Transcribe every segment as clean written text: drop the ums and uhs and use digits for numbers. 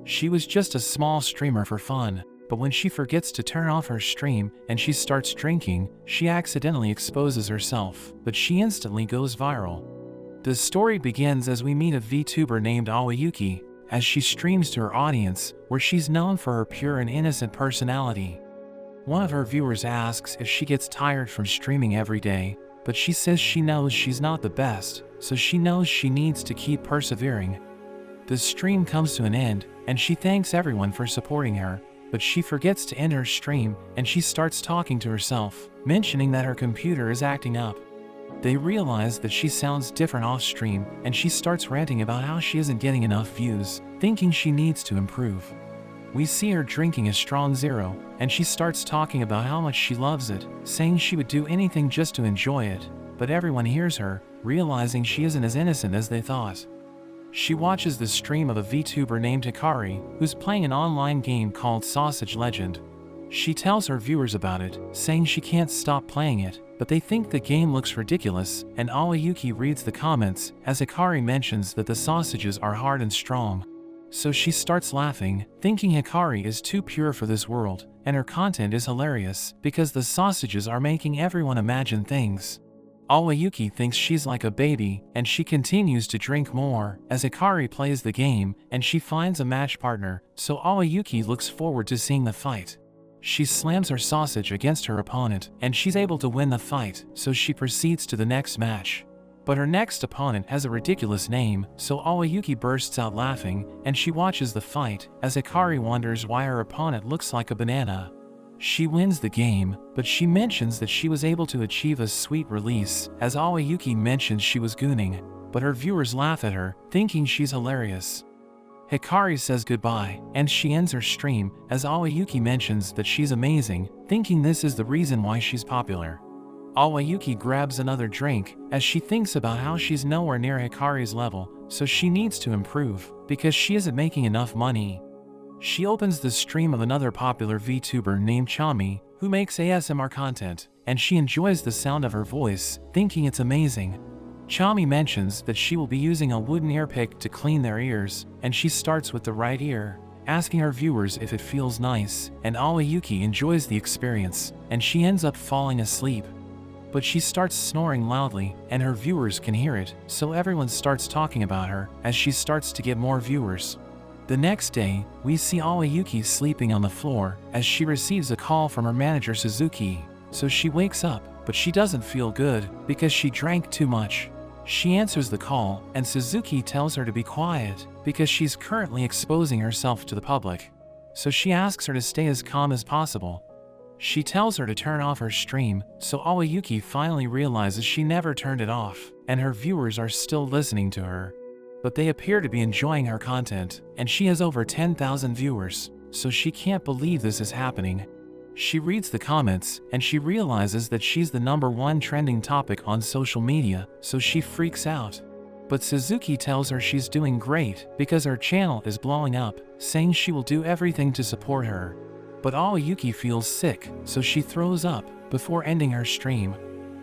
She was just a small streamer for fun, but when she forgets to turn off her stream and she starts drinking, she accidentally exposes herself, but she instantly goes viral. The story begins as we meet a VTuber named Awayuki, as she streams to her audience, where she's known for her pure and innocent personality. One of her viewers asks if she gets tired from streaming every day, but she says she knows she's not the best, so she knows she needs to keep persevering. The stream comes to an end, and she thanks everyone for supporting her, but she forgets to end her stream and she starts talking to herself, mentioning that her computer is acting up. They realize that she sounds different off stream, and she starts ranting about how she isn't getting enough views, thinking she needs to improve. We see her drinking a strong zero, and she starts talking about how much she loves it, saying she would do anything just to enjoy it, but everyone hears her, realizing she isn't as innocent as they thought. She watches the stream of a VTuber named Hikari, who's playing an online game called Sausage Legend. She tells her viewers about it, saying she can't stop playing it, but they think the game looks ridiculous, and Awayuki reads the comments as Hikari mentions that the sausages are hard and strong. So she starts laughing, thinking Hikari is too pure for this world, and her content is hilarious because the sausages are making everyone imagine things. Awayuki thinks she's like a baby, and she continues to drink more as Hikari plays the game, and she finds a match partner, so Awayuki looks forward to seeing the fight. She slams her sausage against her opponent, and she's able to win the fight, so she proceeds to the next match. But her next opponent has a ridiculous name, so Awayuki bursts out laughing, and she watches the fight as Hikari wonders why her opponent looks like a banana. She wins the game, but she mentions that she was able to achieve a sweet release as Awayuki mentions she was gooning, but her viewers laugh at her, thinking she's hilarious. Hikari says goodbye, and she ends her stream as Awayuki mentions that she's amazing, thinking this is the reason why she's popular. Awayuki grabs another drink as she thinks about how she's nowhere near Hikari's level, so she needs to improve because she isn't making enough money. She opens the stream of another popular VTuber named Chami, who makes ASMR content, and she enjoys the sound of her voice, thinking it's amazing. Chami mentions that she will be using a wooden ear pick to clean their ears, and she starts with the right ear, asking her viewers if it feels nice, and Awayuki enjoys the experience, and she ends up falling asleep. But she starts snoring loudly, and her viewers can hear it, so everyone starts talking about her as she starts to get more viewers. The next day, we see Awayuki sleeping on the floor as she receives a call from her manager Suzuki, so she wakes up, but she doesn't feel good because she drank too much. She answers the call, and Suzuki tells her to be quiet because she's currently exposing herself to the public. So she asks her to stay as calm as possible. She tells her to turn off her stream, so Awayuki finally realizes she never turned it off, and her viewers are still listening to her. But they appear to be enjoying her content, and she has over 10,000 viewers, so she can't believe this is happening. She reads the comments, and she realizes that she's the #1 trending topic on social media, so she freaks out. But Suzuki tells her she's doing great because her channel is blowing up, saying she will do everything to support her. But Awayuki feels sick, so she throws up before ending her stream.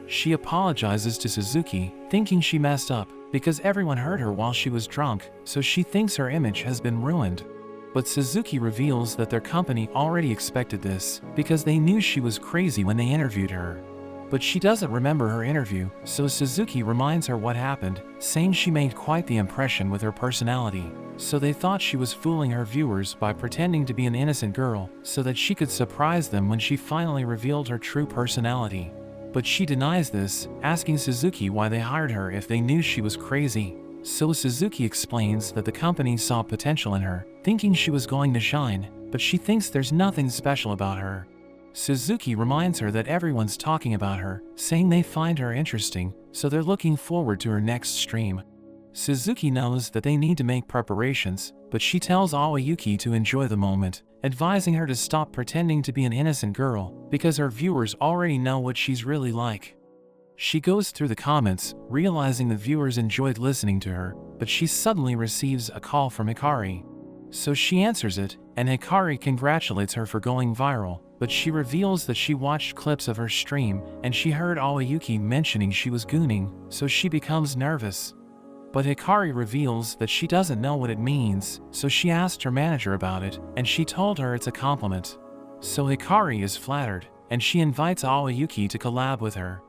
She apologizes to Suzuki, thinking she messed up because everyone heard her while she was drunk, so she thinks her image has been ruined. But Suzuki reveals that their company already expected this because they knew she was crazy when they interviewed her. But she doesn't remember her interview, so Suzuki reminds her what happened, saying she made quite the impression with her personality. So they thought she was fooling her viewers by pretending to be an innocent girl so that she could surprise them when she finally revealed her true personality. But she denies this, asking Suzuki why they hired her if they knew she was crazy. So Suzuki explains that the company saw potential in her, thinking she was going to shine, but she thinks there's nothing special about her. Suzuki reminds her that everyone's talking about her, saying they find her interesting, so they're looking forward to her next stream. Suzuki knows that they need to make preparations, but she tells Awayuki to enjoy the moment, advising her to stop pretending to be an innocent girl, because her viewers already know what she's really like. She goes through the comments, realizing the viewers enjoyed listening to her, but she suddenly receives a call from Hikari. So she answers it, and Hikari congratulates her for going viral, but she reveals that she watched clips of her stream, and she heard Awayuki mentioning she was gooning, so she becomes nervous. But Hikari reveals that she doesn't know what it means, so she asked her manager about it, and she told her it's a compliment. So Hikari is flattered, and she invites Aoyuki to collab with her.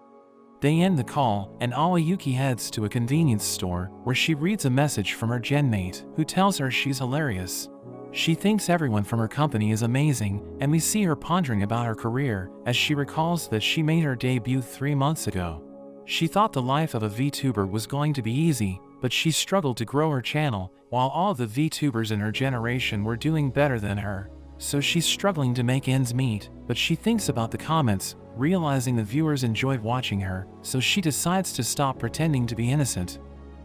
They end the call, and Aoyuki heads to a convenience store, where she reads a message from her genmate, who tells her she's hilarious. She thinks everyone from her company is amazing, and we see her pondering about her career, as she recalls that she made her debut 3 months ago. She thought the life of a VTuber was going to be easy, but she struggled to grow her channel, while all the VTubers in her generation were doing better than her. So she's struggling to make ends meet, but she thinks about the comments, realizing the viewers enjoyed watching her, so she decides to stop pretending to be innocent.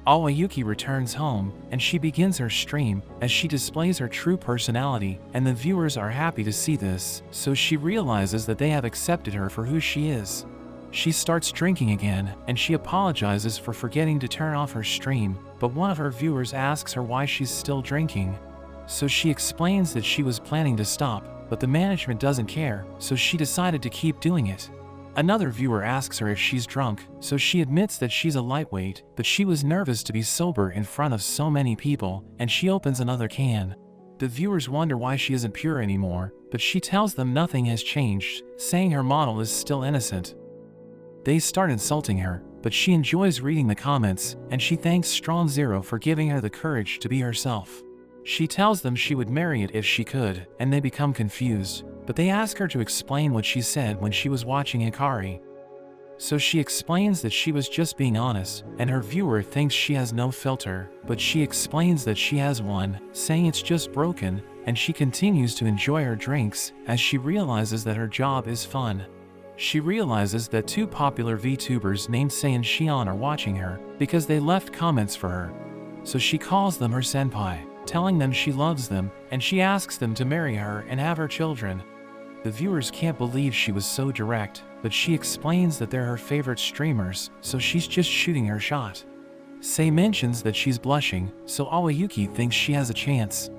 Aoyuki returns home, and she begins her stream, as she displays her true personality, and the viewers are happy to see this, so she realizes that they have accepted her for who she is. She starts drinking again, and she apologizes for forgetting to turn off her stream, but one of her viewers asks her why she's still drinking. So she explains that she was planning to stop, but the management doesn't care, so she decided to keep doing it. Another viewer asks her if she's drunk, so she admits that she's a lightweight, but she was nervous to be sober in front of so many people, and she opens another can. The viewers wonder why she isn't pure anymore, but she tells them nothing has changed, saying her model is still innocent. They start insulting her, but she enjoys reading the comments, and she thanks Strong Zero for giving her the courage to be herself. She tells them she would marry it if she could, and they become confused, but they ask her to explain what she said when she was watching Hikari. So she explains that she was just being honest, and her viewer thinks she has no filter, but she explains that she has one, saying it's just broken, and she continues to enjoy her drinks, as she realizes that her job is fun. She realizes that 2 popular VTubers named Sei and Shion are watching her, because they left comments for her. So she calls them her senpai, telling them she loves them, and she asks them to marry her and have her children. The viewers can't believe she was so direct, but she explains that they're her favorite streamers, so she's just shooting her shot. Sei mentions that she's blushing, so Aoyuki thinks she has a chance.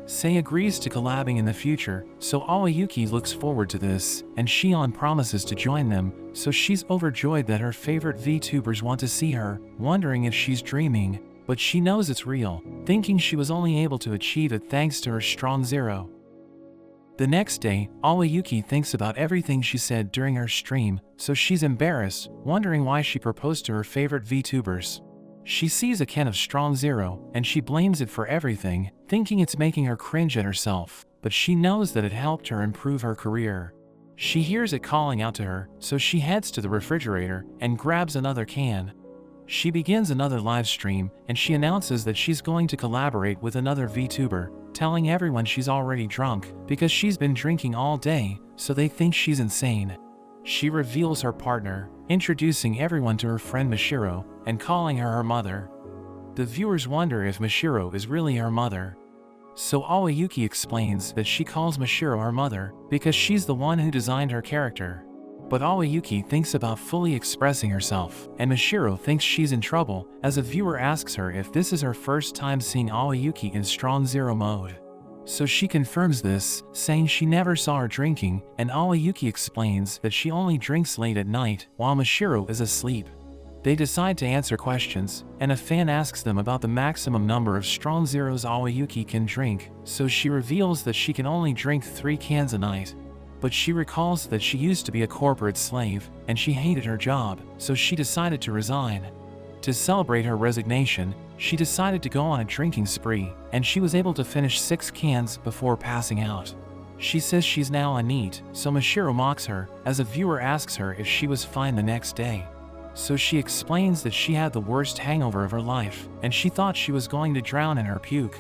Sei agrees to collabing in the future, so Aoyuki looks forward to this, and Shion promises to join them, so she's overjoyed that her favorite VTubers want to see her, wondering if she's dreaming, but she knows it's real, thinking she was only able to achieve it thanks to her Strong Zero. The next day, Aoyuki thinks about everything she said during her stream, so she's embarrassed, wondering why she proposed to her favorite VTubers. She sees a can of Strong Zero, and she blames it for everything, thinking it's making her cringe at herself, but she knows that it helped her improve her career. She hears it calling out to her, so she heads to the refrigerator and grabs another can. She begins another live stream, and she announces that she's going to collaborate with another VTuber, telling everyone she's already drunk, because she's been drinking all day, so they think she's insane. She reveals her partner, introducing everyone to her friend Mashiro, and calling her her mother. The viewers wonder if Mashiro is really her mother. So Aoyuki explains that she calls Mashiro her mother, because she's the one who designed her character. But Aoyuki thinks about fully expressing herself, and Mashiro thinks she's in trouble, as a viewer asks her if this is her first time seeing Aoyuki in Strong Zero mode. So she confirms this, saying she never saw her drinking, and Aoyuki explains that she only drinks late at night, while Mashiro is asleep. They decide to answer questions, and a fan asks them about the maximum number of Strong Zeros Aoyuki can drink, so she reveals that she can only drink 3 cans a night. But she recalls that she used to be a corporate slave, and she hated her job, so she decided to resign. To celebrate her resignation, she decided to go on a drinking spree, and she was able to finish 6 cans before passing out. She says she's now a NEET, so Mashiro mocks her, as a viewer asks her if she was fine the next day. So she explains that she had the worst hangover of her life, and she thought she was going to drown in her puke.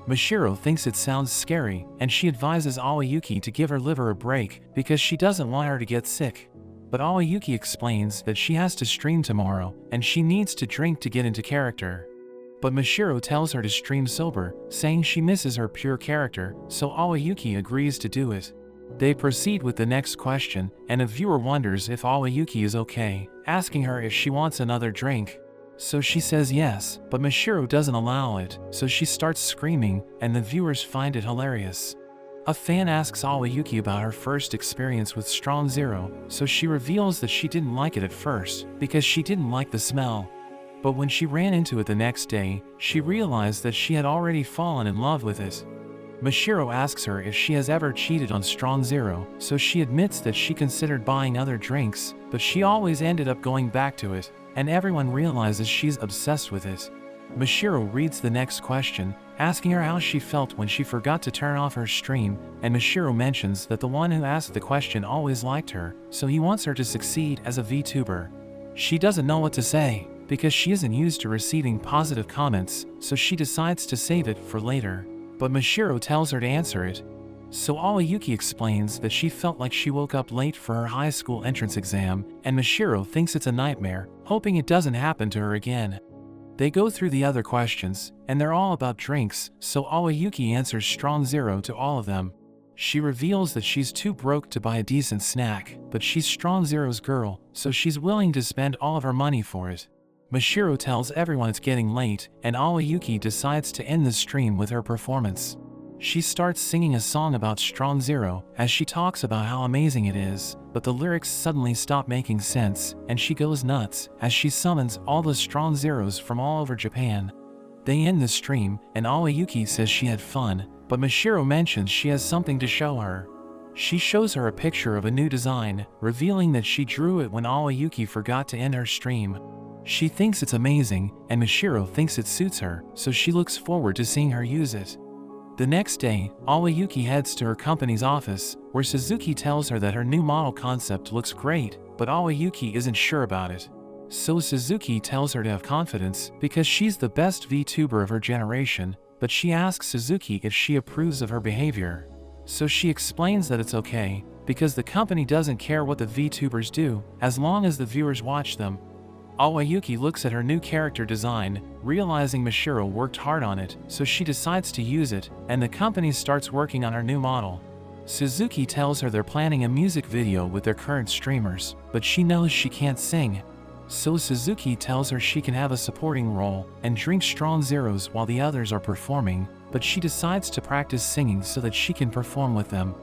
Mashiro thinks it sounds scary, and she advises Aoyuki to give her liver a break, because she doesn't want her to get sick. But Aoyuki explains that she has to stream tomorrow, and she needs to drink to get into character. But Mashiro tells her to stream sober, saying she misses her pure character, so Aoyuki agrees to do it. They proceed with the next question, and a viewer wonders if Aoyuki is okay, asking her if she wants another drink. So she says yes, but Mashiro doesn't allow it, so she starts screaming, and the viewers find it hilarious. A fan asks Aoyuki about her first experience with Strong Zero, so she reveals that she didn't like it at first, because she didn't like the smell. But when she ran into it the next day, she realized that she had already fallen in love with it. Mashiro asks her if she has ever cheated on Strong Zero, so she admits that she considered buying other drinks, but she always ended up going back to it, and everyone realizes she's obsessed with it. Mashiro reads the next question, asking her how she felt when she forgot to turn off her stream, and Mashiro mentions that the one who asked the question always liked her, so he wants her to succeed as a VTuber. She doesn't know what to say, because she isn't used to receiving positive comments, so she decides to save it for later. But Mashiro tells her to answer it. So Aoyuki explains that she felt like she woke up late for her high school entrance exam, and Mashiro thinks it's a nightmare, hoping it doesn't happen to her again. They go through the other questions, and they're all about drinks, so Aoyuki answers Strong Zero to all of them. She reveals that she's too broke to buy a decent snack, but she's Strong Zero's girl, so she's willing to spend all of her money for it. Mashiro tells everyone it's getting late, and Aoyuki decides to end the stream with her performance. She starts singing a song about Strong Zero as she talks about how amazing it is, but the lyrics suddenly stop making sense, and she goes nuts as she summons all the Strong Zeros from all over Japan. They end the stream, and Aoyuki says she had fun, but Mashiro mentions she has something to show her. She shows her a picture of a new design, revealing that she drew it when Aoyuki forgot to end her stream. She thinks it's amazing, and Mashiro thinks it suits her, so she looks forward to seeing her use it. The next day, Aoyuki heads to her company's office, where Suzuki tells her that her new model concept looks great, but Aoyuki isn't sure about it. So Suzuki tells her to have confidence, because she's the best VTuber of her generation, but she asks Suzuki if she approves of her behavior. So she explains that it's okay, because the company doesn't care what the VTubers do, as long as the viewers watch them. Aoyuki looks at her new character design, realizing Mashiro worked hard on it, so she decides to use it, and the company starts working on her new model. Suzuki tells her they're planning a music video with their current streamers, but she knows she can't sing. So Suzuki tells her she can have a supporting role and drink Strong Zeros while the others are performing, but she decides to practice singing so that she can perform with them.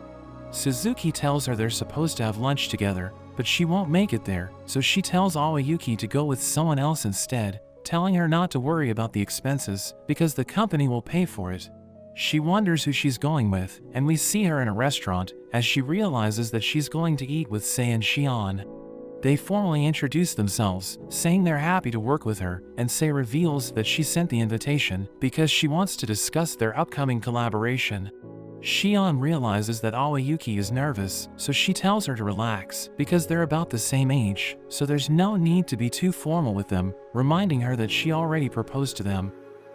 Suzuki tells her they're supposed to have lunch together, but she won't make it there, so she tells Aoyuki to go with someone else instead, telling her not to worry about the expenses, because the company will pay for it. She wonders who she's going with, and we see her in a restaurant, as she realizes that she's going to eat with Sei and Shion. They formally introduce themselves, saying they're happy to work with her, and Sei reveals that she sent the invitation because she wants to discuss their upcoming collaboration. Shion realizes that Aoyuki is nervous, so she tells her to relax, because they're about the same age, so there's no need to be too formal with them, reminding her that she already proposed to them.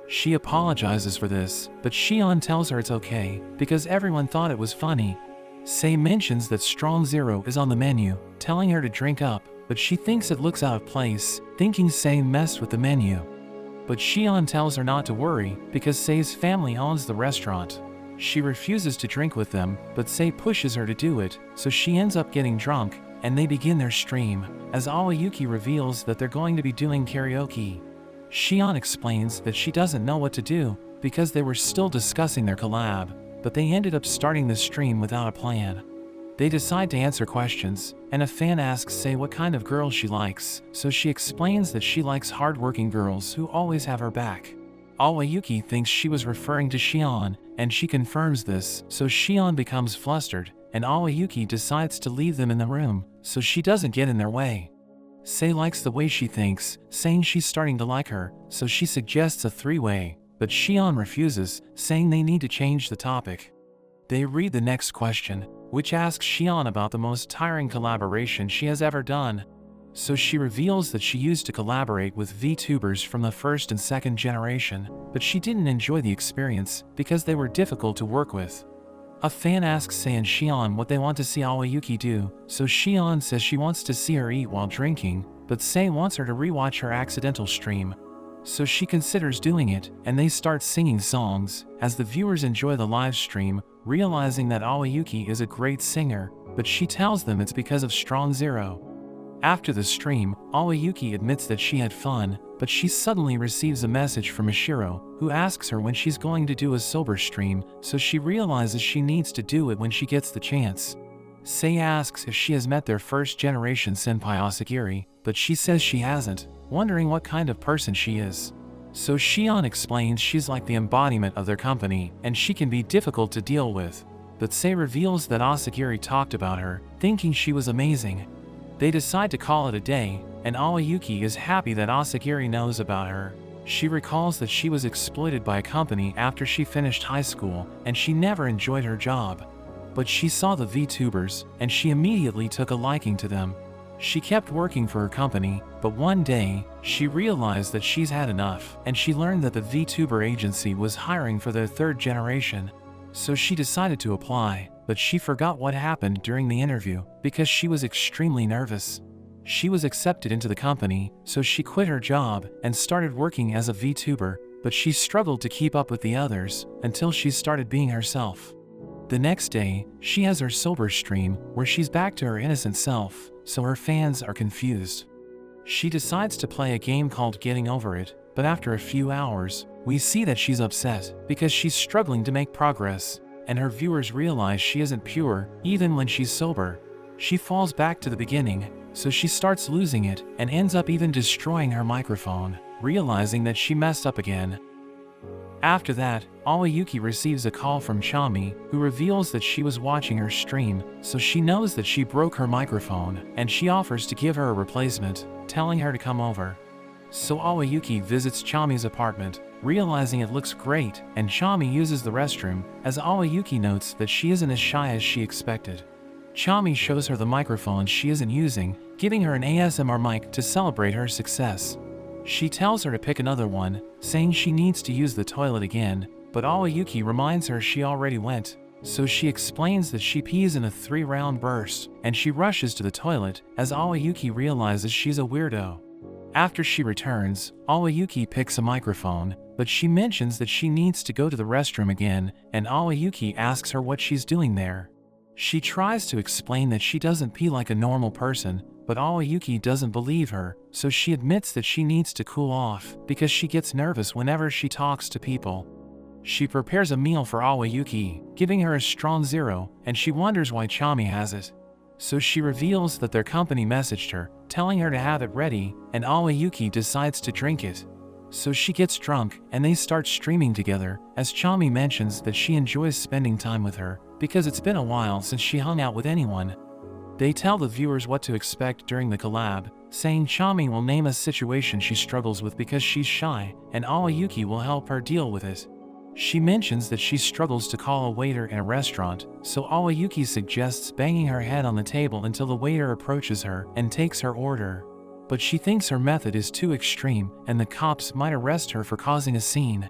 She apologizes for this, but Shion tells her it's okay, because everyone thought it was funny. Sei mentions that Strong Zero is on the menu, telling her to drink up, but she thinks it looks out of place, thinking Sei messed with the menu. But Shion tells her not to worry, because Sei's family owns the restaurant. She refuses to drink with them, but Sei pushes her to do it, so she ends up getting drunk, and they begin their stream, as Aoyuki reveals that they're going to be doing karaoke. Shion explains that she doesn't know what to do, because they were still discussing their collab, but they ended up starting the stream without a plan. They decide to answer questions, and a fan asks Sei what kind of girl she likes, so she explains that she likes hardworking girls who always have her back. Aoyuki thinks she was referring to Shion, and she confirms this, so Shion becomes flustered, and Aoyuki decides to leave them in the room, so she doesn't get in their way. Sei likes the way she thinks, saying she's starting to like her, so she suggests a three-way, but Shion refuses, saying they need to change the topic. They read the next question, which asks Shion about the most tiring collaboration she has ever done. So she reveals that she used to collaborate with VTubers from the first and second generation, but she didn't enjoy the experience because they were difficult to work with. A fan asks Sei and Shion what they want to see Aoyuki do, so Shion says she wants to see her eat while drinking, but Sei wants her to rewatch her accidental stream. So she considers doing it, and they start singing songs, as the viewers enjoy the live stream, realizing that Aoyuki is a great singer, but she tells them it's because of Strong Zero. After the stream, Aoyuki admits that she had fun, but she suddenly receives a message from Mashiro, who asks her when she's going to do a sober stream, so she realizes she needs to do it when she gets the chance. Sei asks if she has met their first-generation senpai Asagiri, but she says she hasn't, wondering what kind of person she is. So Shion explains she's like the embodiment of their company, and she can be difficult to deal with. But Sei reveals that Asagiri talked about her, thinking she was amazing. They decide to call it a day, and Aoyuki is happy that Asagiri knows about her. She recalls that she was exploited by a company after she finished high school, and she never enjoyed her job. But she saw the Vtubers, and she immediately took a liking to them. She kept working for her company, but one day, she realized that she's had enough, and she learned that the Vtuber agency was hiring for their third generation. So she decided to apply, but she forgot what happened during the interview because she was extremely nervous. She was accepted into the company, so she quit her job and started working as a Vtuber, but she struggled to keep up with the others until she started being herself. The next day, she has her sober stream where she's back to her innocent self, so her fans are confused. She decides to play a game called Getting Over It, but after a few hours, we see that she's upset because she's struggling to make progress, and her viewers realize she isn't pure even when she's sober. She falls back to the beginning, so she starts losing it and ends up even destroying her microphone, realizing that she messed up again. After that, Aoyuki receives a call from Chami, who reveals that she was watching her stream, so she knows that she broke her microphone, and she offers to give her a replacement, telling her to come over. So Aoyuki visits Chami's apartment, realizing it looks great, and Chami uses the restroom, as Aoyuki notes that she isn't as shy as she expected. Chami shows her the microphone she isn't using, giving her an ASMR mic to celebrate her success. She tells her to pick another one, saying she needs to use the toilet again, but Aoyuki reminds her she already went. So she explains that she pees in a 3-round burst, and she rushes to the toilet as Aoyuki realizes she's a weirdo. After she returns, Aoyuki picks a microphone, but she mentions that she needs to go to the restroom again, and Aoyuki asks her what she's doing there. She tries to explain that she doesn't pee like a normal person, but Aoyuki doesn't believe her, so she admits that she needs to cool off because she gets nervous whenever she talks to people. She prepares a meal for Aoyuki, giving her a strong 0, and she wonders why Chami has it. So she reveals that their company messaged her, telling her to have it ready, and Aoyuki decides to drink it. So she gets drunk, and they start streaming together, as Chami mentions that she enjoys spending time with her, because it's been a while since she hung out with anyone. They tell the viewers what to expect during the collab, saying Chami will name a situation she struggles with because she's shy, and Aoyuki will help her deal with it. She mentions that she struggles to call a waiter in a restaurant, so Aoyuki suggests banging her head on the table until the waiter approaches her and takes her order. But she thinks her method is too extreme and the cops might arrest her for causing a scene.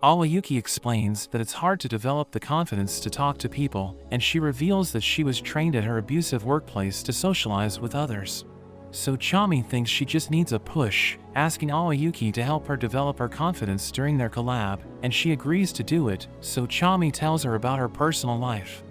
Aoyuki explains that it's hard to develop the confidence to talk to people, and she reveals that she was trained at her abusive workplace to socialize with others. So Chami thinks she just needs a push, asking Aoyuki to help her develop her confidence during their collab, and she agrees to do it, so Chami tells her about her personal life.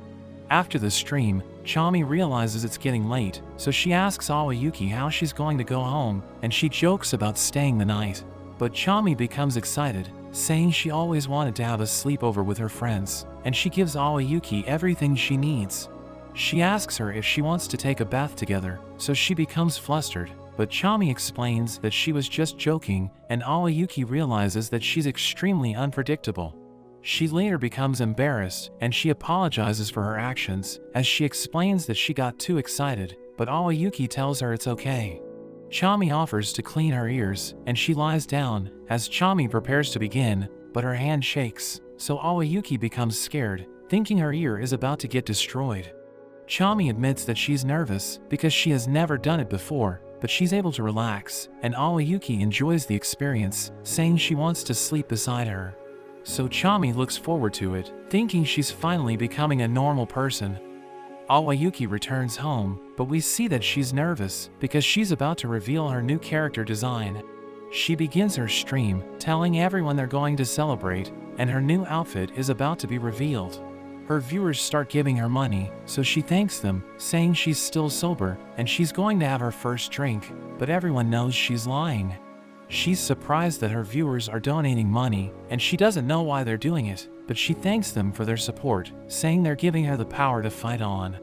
After the stream, Chami realizes it's getting late, so she asks Aoyuki how she's going to go home, and she jokes about staying the night. But Chami becomes excited, saying she always wanted to have a sleepover with her friends, and she gives Aoyuki everything she needs. She asks her if she wants to take a bath together, so she becomes flustered, but Chami explains that she was just joking, and Aoyuki realizes that she's extremely unpredictable. She later becomes embarrassed, and she apologizes for her actions, as she explains that she got too excited, but Aoyuki tells her it's okay. Chami offers to clean her ears, and she lies down, as Chami prepares to begin, but her hand shakes, so Aoyuki becomes scared, thinking her ear is about to get destroyed. Chami admits that she's nervous because she has never done it before, but she's able to relax, and Aoyuki enjoys the experience, saying she wants to sleep beside her. So Chami looks forward to it, thinking she's finally becoming a normal person. Aoyuki returns home, but we see that she's nervous because she's about to reveal her new character design. She begins her stream, telling everyone they're going to celebrate, and her new outfit is about to be revealed. Her viewers start giving her money, so she thanks them, saying she's still sober and she's going to have her first drink, but everyone knows she's lying. She's surprised that her viewers are donating money, and she doesn't know why they're doing it, but she thanks them for their support, saying they're giving her the power to fight on.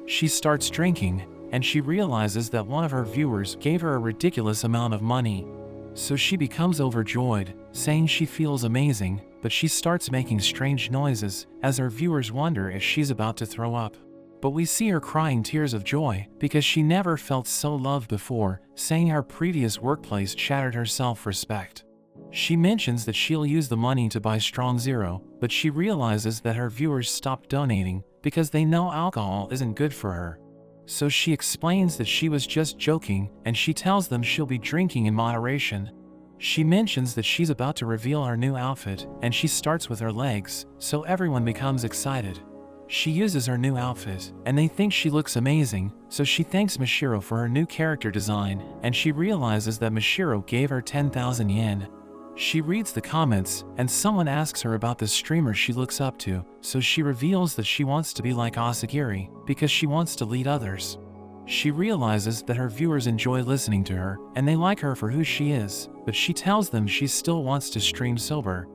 She starts drinking, and she realizes that one of her viewers gave her a ridiculous amount of money. So she becomes overjoyed, saying she feels amazing, but she starts making strange noises as her viewers wonder if she's about to throw up. But we see her crying tears of joy because she never felt so loved before, saying her previous workplace shattered her self-respect. She mentions that she'll use the money to buy Strong Zero, but she realizes that her viewers stopped donating because they know alcohol isn't good for her. So she explains that she was just joking, and she tells them she'll be drinking in moderation. She mentions that she's about to reveal her new outfit, and she starts with her legs, so everyone becomes excited. She uses her new outfit, and they think she looks amazing, so she thanks Mashiro for her new character design, and she realizes that Mashiro gave her 10,000 yen. She reads the comments, and someone asks her about the streamer she looks up to, so she reveals that she wants to be like Asagiri, because she wants to lead others. She realizes that her viewers enjoy listening to her, and they like her for who she is, but she tells them she still wants to stream sober.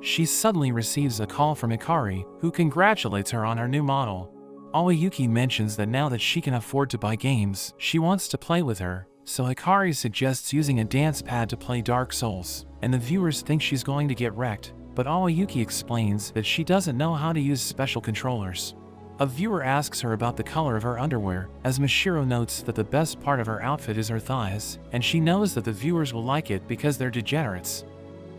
She suddenly receives a call from Hikari, who congratulates her on her new model. Aoyuki mentions that now that she can afford to buy games, she wants to play with her, so Hikari suggests using a dance pad to play Dark Souls, and the viewers think she's going to get wrecked, but Aoyuki explains that she doesn't know how to use special controllers. A viewer asks her about the color of her underwear, as Mashiro notes that the best part of her outfit is her thighs, and she knows that the viewers will like it because they're degenerates.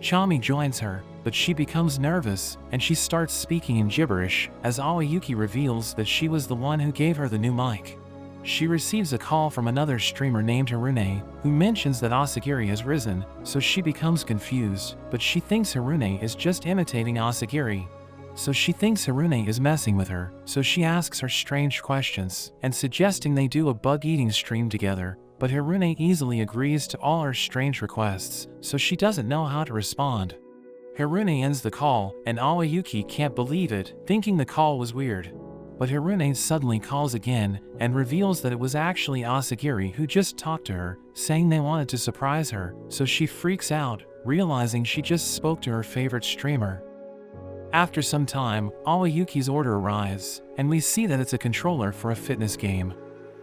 Chami joins her, but she becomes nervous, and she starts speaking in gibberish, as Aoyuki reveals that she was the one who gave her the new mic. She receives a call from another streamer named Harune, who mentions that Asagiri has risen, so she becomes confused, but she thinks Harune is just imitating Asagiri. So she thinks Harune is messing with her, so she asks her strange questions, and suggesting they do a bug-eating stream together, but Harune easily agrees to all her strange requests, so she doesn't know how to respond. Harune ends the call, and Aoyuki can't believe it, thinking the call was weird. But Harune suddenly calls again, and reveals that it was actually Asagiri who just talked to her, saying they wanted to surprise her, so she freaks out, realizing she just spoke to her favorite streamer. After some time, Aoyuki's order arrives, and we see that it's a controller for a fitness game.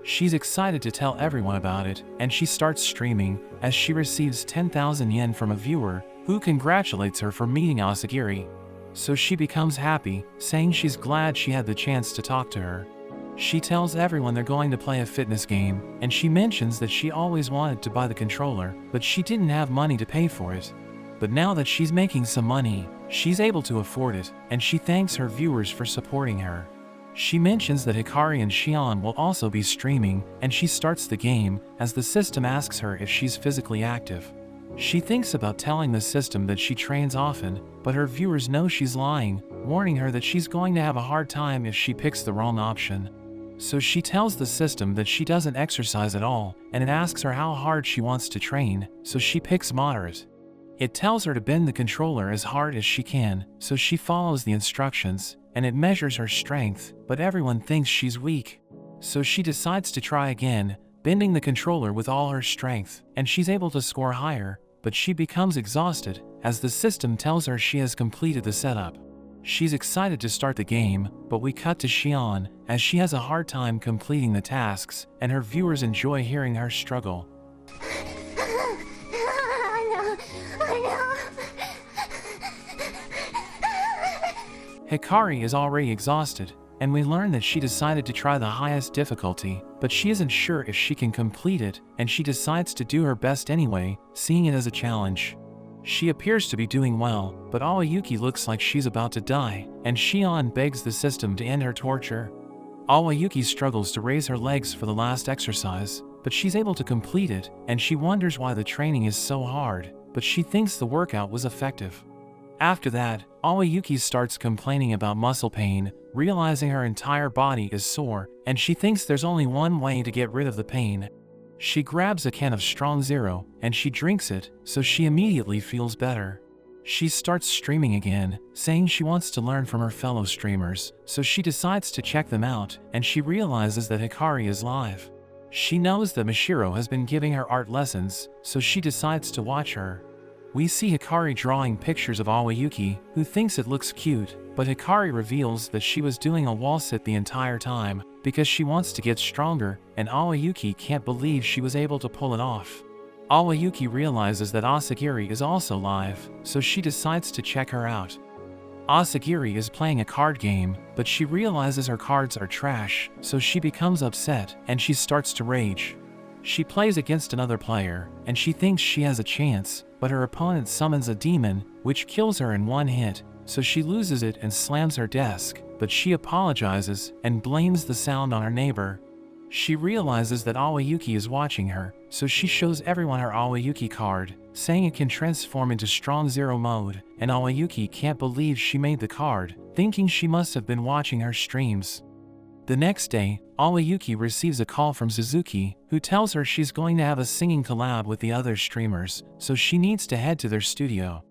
She's excited to tell everyone about it, and she starts streaming, as she receives 10,000 yen from a viewer, who congratulates her for meeting Asagiri. So she becomes happy, saying she's glad she had the chance to talk to her. She tells everyone they're going to play a fitness game, and she mentions that she always wanted to buy the controller, but she didn't have money to pay for it. But now that she's making some money, she's able to afford it, and she thanks her viewers for supporting her. She mentions that Hikari and Shion will also be streaming, and she starts the game, as the system asks her if she's physically active. She thinks about telling the system that she trains often, but her viewers know she's lying, warning her that she's going to have a hard time if she picks the wrong option. So she tells the system that she doesn't exercise at all, and it asks her how hard she wants to train, so she picks moderate. It tells her to bend the controller as hard as she can, so she follows the instructions, and it measures her strength, but everyone thinks she's weak. So she decides to try again, bending the controller with all her strength, and she's able to score higher, but she becomes exhausted, as the system tells her she has completed the setup. She's excited to start the game, but we cut to Shion, as she has a hard time completing the tasks, and her viewers enjoy hearing her struggle. Hikari is already exhausted, and we learn that she decided to try the highest difficulty, but she isn't sure if she can complete it, and she decides to do her best anyway, seeing it as a challenge. She appears to be doing well, but Aoyuki looks like she's about to die, and Shion begs the system to end her torture. Aoyuki struggles to raise her legs for the last exercise, but she's able to complete it, and she wonders why the training is so hard, but she thinks the workout was effective. After that, Aoyuki starts complaining about muscle pain, realizing her entire body is sore, and she thinks there's only one way to get rid of the pain. She grabs a can of Strong Zero, and she drinks it, so she immediately feels better. She starts streaming again, saying she wants to learn from her fellow streamers, so she decides to check them out, and she realizes that Hikari is live. She knows that Mashiro has been giving her art lessons, so she decides to watch her. We see Hikari drawing pictures of Awayuki, who thinks it looks cute, but Hikari reveals that she was doing a wall sit the entire time, because she wants to get stronger, and Awayuki can't believe she was able to pull it off. Awayuki realizes that Asagiri is also live, so she decides to check her out. Asagiri is playing a card game, but she realizes her cards are trash, so she becomes upset, and she starts to rage. She plays against another player, and she thinks she has a chance, but her opponent summons a demon, which kills her in one hit, so she loses it and slams her desk, but she apologizes and blames the sound on her neighbor. She realizes that Awayuki is watching her, so she shows everyone her Awayuki card, saying it can transform into strong zero mode, and Awayuki can't believe she made the card, thinking she must have been watching her streams. The next day, Awayuki receives a call from Suzuki, who tells her she's going to have a singing collab with the other streamers, so she needs to head to their studio.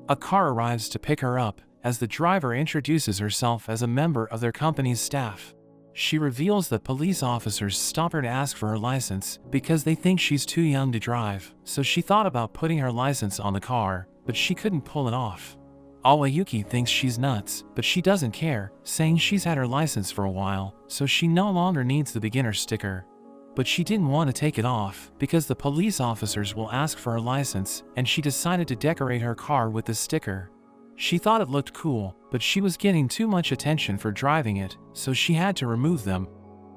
A car arrives to pick her up, as the driver introduces herself as a member of their company's staff. She reveals that police officers stop her to ask for her license because they think she's too young to drive, so she thought about putting her license on the car, but she couldn't pull it off. Awayuki thinks she's nuts, but she doesn't care, saying she's had her license for a while, so she no longer needs the beginner sticker. But she didn't want to take it off, because the police officers will ask for her license, and she decided to decorate her car with the sticker. She thought it looked cool, but she was getting too much attention for driving it, so she had to remove them.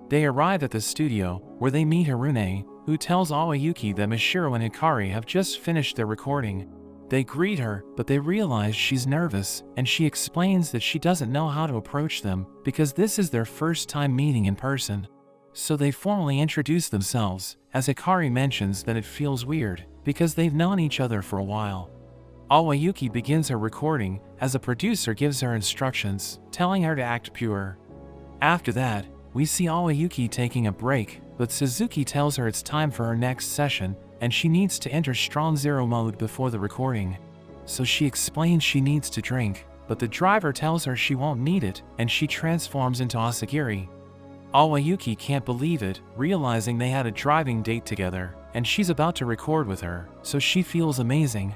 They arrive at the studio, where they meet Harune, who tells Awayuki that Mishiro and Hikari have just finished their recording. They greet her, but they realize she's nervous, and she explains that she doesn't know how to approach them, because this is their first time meeting in person. So they formally introduce themselves, as Hikari mentions that it feels weird, because they've known each other for a while. Awayuki begins her recording, as a producer gives her instructions, telling her to act pure. After that, we see Awayuki taking a break, but Suzuki tells her it's time for her next session, and she needs to enter strong zero mode before the recording. So she explains she needs to drink, but the driver tells her she won't need it, and she transforms into Asagiri. Awayuki can't believe it, realizing they had a driving date together, and she's about to record with her, so she feels amazing.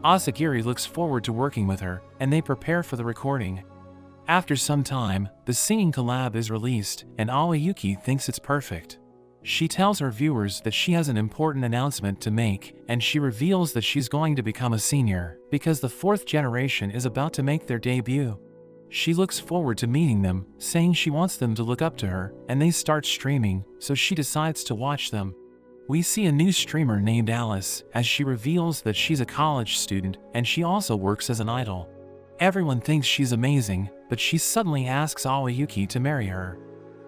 Asagiri looks forward to working with her, and they prepare for the recording. After some time, the singing collab is released, and Awayuki thinks it's perfect. She tells her viewers that she has an important announcement to make, and she reveals that she's going to become a senior, because the fourth generation is about to make their debut. She looks forward to meeting them, saying she wants them to look up to her, and they start streaming, so she decides to watch them. We see a new streamer named Alice, as she reveals that she's a college student, and she also works as an idol. Everyone thinks she's amazing, but she suddenly asks Awayuki to marry her.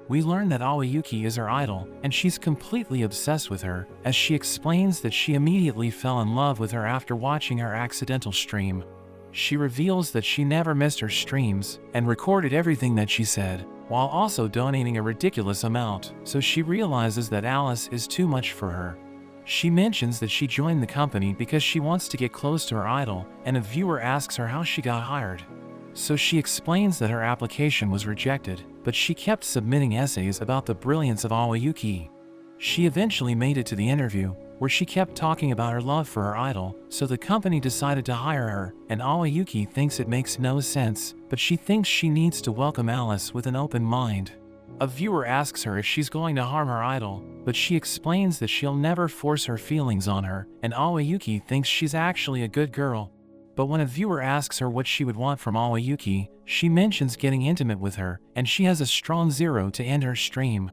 We learn that Awayuki is her idol, and she's completely obsessed with her, as she explains that she immediately fell in love with her after watching her accidental stream. She reveals that she never missed her streams, and recorded everything that she said, while also donating a ridiculous amount, so she realizes that Alice is too much for her. She mentions that she joined the company because she wants to get close to her idol, and a viewer asks her how she got hired. So she explains that her application was rejected, but she kept submitting essays about the brilliance of Awayuki. She eventually made it to the interview, where she kept talking about her love for her idol, so the company decided to hire her, and Awayuki thinks it makes no sense, but she thinks she needs to welcome Alice with an open mind. A viewer asks her if she's going to harm her idol, but she explains that she'll never force her feelings on her, and Awayuki thinks she's actually a good girl. But when a viewer asks her what she would want from Awayuki, she mentions getting intimate with her, and she has a strong zero to end her stream.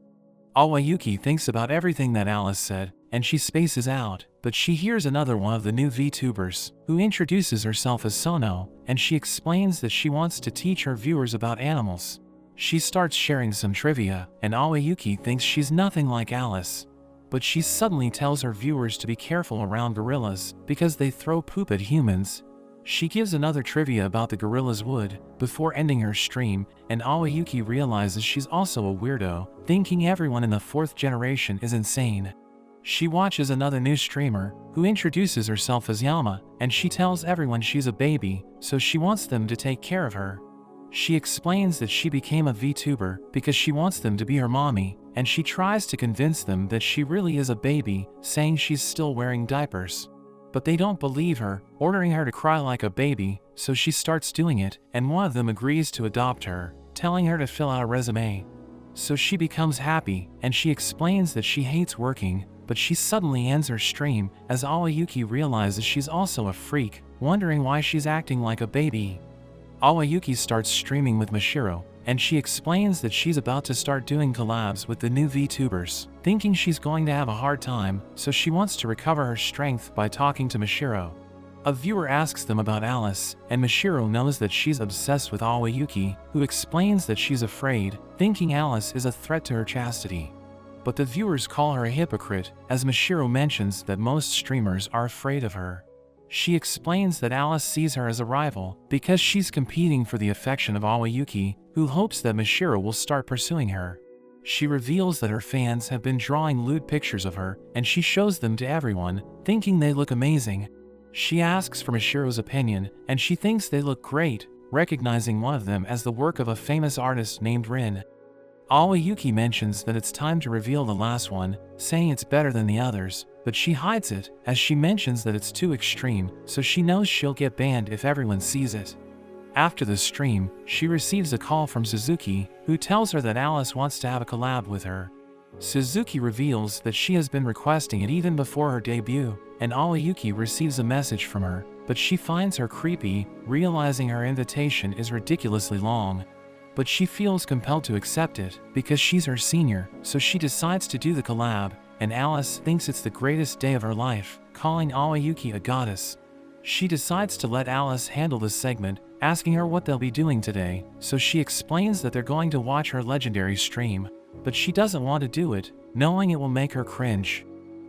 Awayuki thinks about everything that Alice said, and she spaces out, but she hears another one of the new Vtubers, who introduces herself as Sono, and she explains that she wants to teach her viewers about animals. She starts sharing some trivia, and Awayuki thinks she's nothing like Alice. But she suddenly tells her viewers to be careful around gorillas, because they throw poop at humans. She gives another trivia about the gorilla's wood, before ending her stream, and Awayuki realizes she's also a weirdo, thinking everyone in the fourth generation is insane. She watches another new streamer, who introduces herself as Yama, and she tells everyone she's a baby, so she wants them to take care of her. She explains that she became a Vtuber because she wants them to be her mommy, and she tries to convince them that she really is a baby, saying she's still wearing diapers. But they don't believe her, ordering her to cry like a baby, so she starts doing it, and one of them agrees to adopt her, telling her to fill out a resume. So she becomes happy, and she explains that she hates working, but she suddenly ends her stream as Aoyuki realizes she's also a freak, wondering why she's acting like a baby. Aoyuki starts streaming with Mashiro, and she explains that she's about to start doing collabs with the new Vtubers, thinking she's going to have a hard time, so she wants to recover her strength by talking to Mashiro. A viewer asks them about Alice, and Mashiro knows that she's obsessed with Aoyuki, who explains that she's afraid, thinking Alice is a threat to her chastity. But the viewers call her a hypocrite, as Mashiro mentions that most streamers are afraid of her. She explains that Alice sees her as a rival, because she's competing for the affection of Aoyuki, who hopes that Mashiro will start pursuing her. She reveals that her fans have been drawing lewd pictures of her, and she shows them to everyone, thinking they look amazing. She asks for Mashiro's opinion, and she thinks they look great, recognizing one of them as the work of a famous artist named Rin. Aoyuki mentions that it's time to reveal the last one, saying it's better than the others, but she hides it, as she mentions that it's too extreme, so she knows she'll get banned if everyone sees it. After the stream, she receives a call from Suzuki, who tells her that Alice wants to have a collab with her. Suzuki reveals that she has been requesting it even before her debut, and Aoyuki receives a message from her, but she finds her creepy, realizing her invitation is ridiculously long. But she feels compelled to accept it, because she's her senior, so she decides to do the collab, and Alice thinks it's the greatest day of her life, calling Aoyuki a goddess. She decides to let Alice handle this segment, asking her what they'll be doing today, so she explains that they're going to watch her legendary stream. But she doesn't want to do it, knowing it will make her cringe.